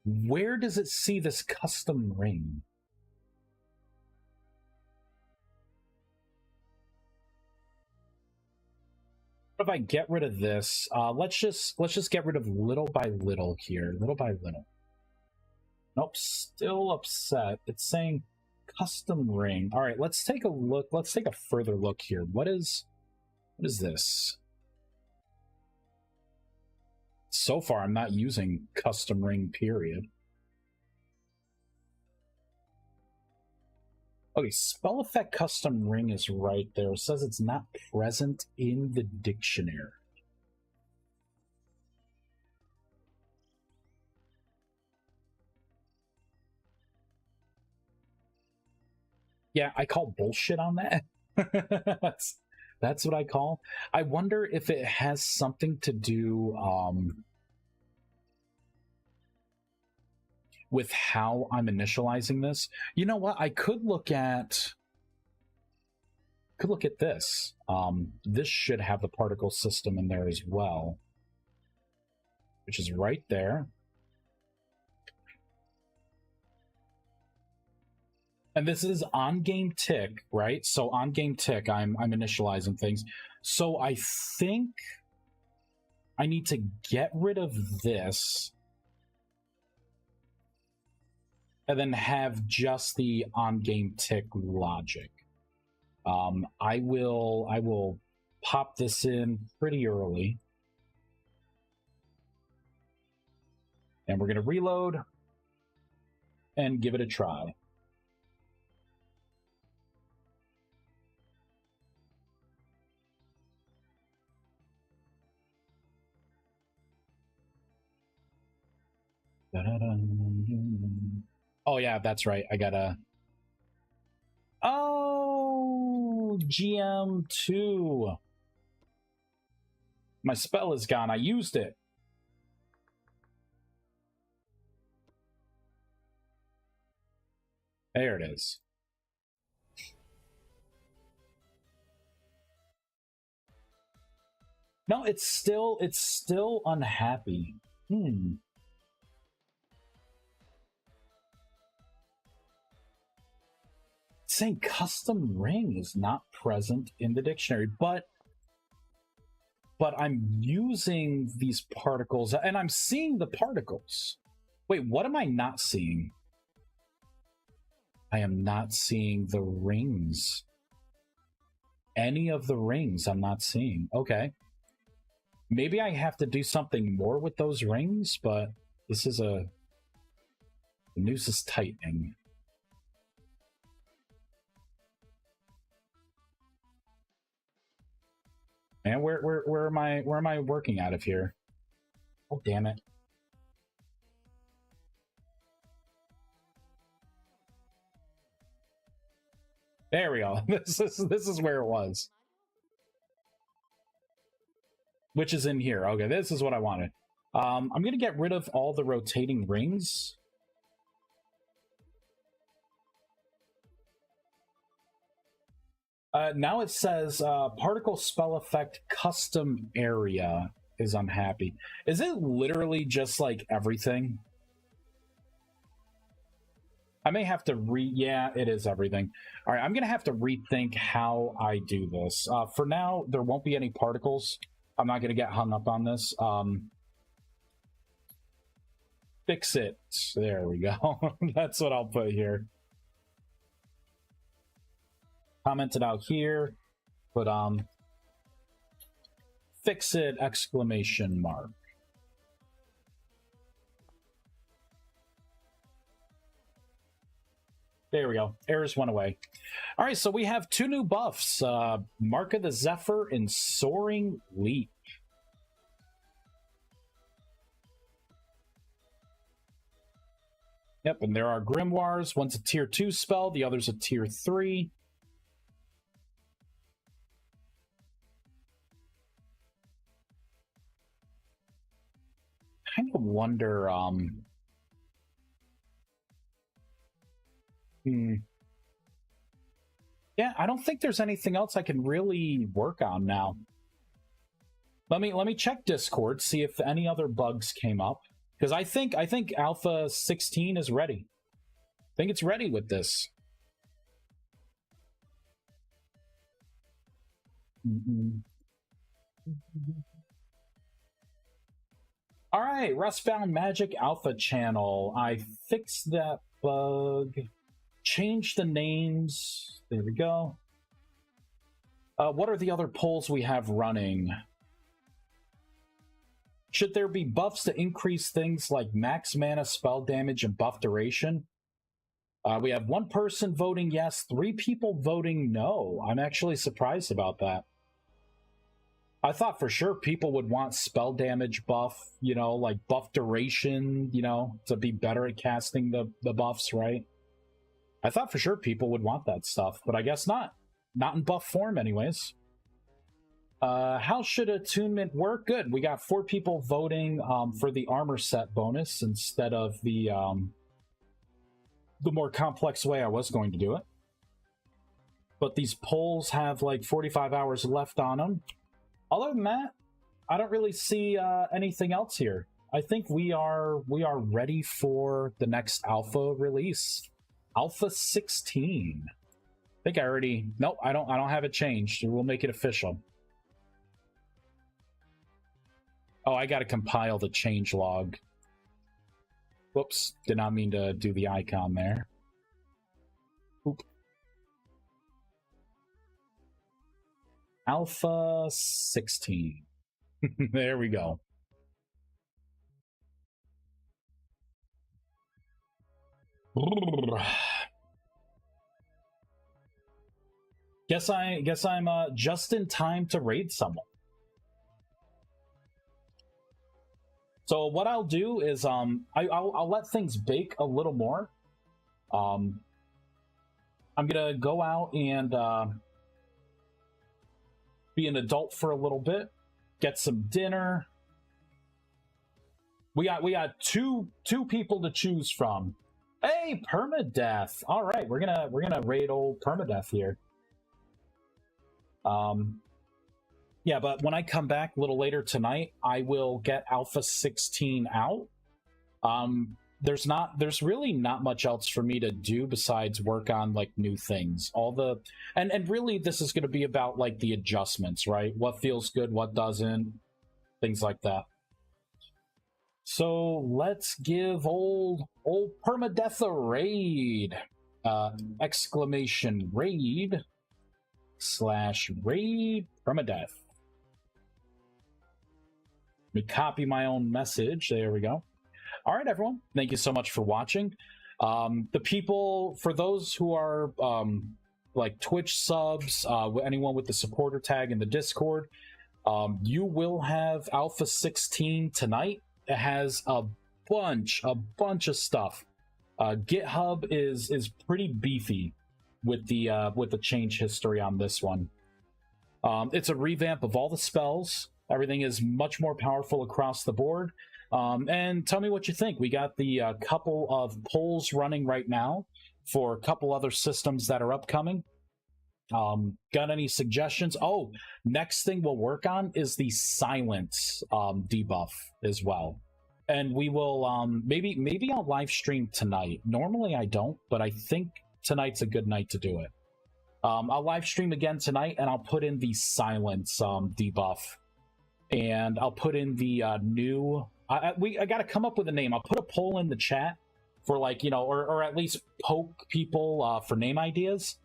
Where does it see this custom ring? If I get rid of this, let's just get rid of little by little here, little by little. Nope, still upset. It's saying custom ring. All right, let's take a look. Let's take a further look here. What is this? So far, I'm not using custom ring, period. Okay, spell effect custom ring is right there. It says it's not present in the dictionary. Yeah, I call bullshit on that. That's what I call. I wonder if it has something to do with how I'm initializing this. You know what? I could look at this. This should have the particle system in there as well, which is right there. And this is on game tick, right? So on game tick, I'm initializing things. So I think I need to get rid of this and then have just the on game tick logic. I will pop this in pretty early. And we're going to reload and give it a try. Oh yeah, that's right. I gotta. Oh, GM2. My spell is gone. I used it. There it is. No, it's still unhappy. Saying custom ring is not present in the dictionary, but I'm using these particles and I'm seeing the particles. Wait, what am I not seeing? I am not seeing the rings. Any of the rings I'm not seeing. Okay. Maybe I have to do something more with those rings, but this is the noose is tightening. Man, where am I working out of here? Oh, damn it. There we go. This is where it was. Which is in here. Okay, this is what I wanted. I'm going to get rid of all the rotating rings. Now it says particle spell effect custom area is unhappy. Is it literally just like everything? I may have to yeah, it is everything. All right, I'm going to have to rethink how I do this. For now, there won't be any particles. I'm not going to get hung up on this. Fix it. There we go. That's what I'll put here. Comment it out here. Put fix it exclamation mark. There we go. Errors went away. All right, so we have 2 new buffs. Mark of the Zephyr and Soaring Leap. Yep, and there are Grimoires. One's a tier 2 spell, the other's a tier 3. I kind of wonder, Yeah, I don't think there's anything else I can really work on now. Let me check Discord, see if any other bugs came up. Because I think Alpha 16 is ready. I think it's ready with this. All right, Rustbound Magic Alpha channel. I fixed that bug. Changed the names. There we go. What are the other polls we have running? Should there be buffs to increase things like max mana, spell damage, and buff duration? We have 1 person voting yes, 3 people voting no. I'm actually surprised about that. I thought for sure people would want spell damage buff, you know, like buff duration, you know, to be better at casting the buffs, right? I thought for sure people would want that stuff, but I guess not. Not in buff form anyways. How should attunement work? Good. We got 4 people voting for the armor set bonus instead of the more complex way I was going to do it. But these polls have like 45 hours left on them. Other than that, I don't really see anything else here. I think we are ready for the next alpha release. Alpha 16. I think I already... Nope, I don't have it changed. We'll make it official. Oh, I gotta compile the change log. Whoops, did not mean to do the icon there. Oop. Alpha 16. There we go. Guess I'm just in time to raid someone. So what I'll do is I'll let things bake a little more. I'm gonna go out and be an adult for a little bit, get some dinner. We got two people to choose from. Hey, Permadeath. All right, we're gonna raid old Permadeath here. Yeah, but when I come back a little later tonight, I will get Alpha 16 out. There's really not much else for me to do besides work on like new things. And really this is going to be about like the adjustments, right? What feels good, what doesn't, things like that. So let's give old Permadeath a raid. Exclamation raid / raid Permadeath. Let me copy my own message. There we go. All right, everyone. Thank you so much for watching. The people, for those who are like Twitch subs, anyone with the supporter tag in the Discord, you will have Alpha 16 tonight. It has a bunch of stuff. GitHub is pretty beefy with the change history on this one. It's a revamp of all the spells. Everything is much more powerful across the board. And tell me what you think. We got the couple of polls running right now for a couple other systems that are upcoming. Got any suggestions? Oh, next thing we'll work on is the silence debuff as well. And we will maybe I'll live stream tonight. Normally I don't, but I think tonight's a good night to do it. I'll live stream again tonight, and I'll put in the silence debuff, and I'll put in the new. I got to come up with a name. I'll put a poll in the chat for, like, you know, or at least poke people for name ideas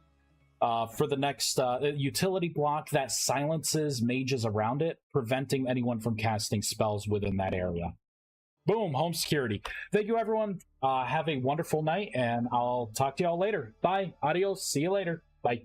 for the next utility block that silences mages around it, preventing anyone from casting spells within that area. Boom, home security. Thank you, everyone. Have a wonderful night, and I'll talk to y'all later. Bye. Adios. See you later. Bye.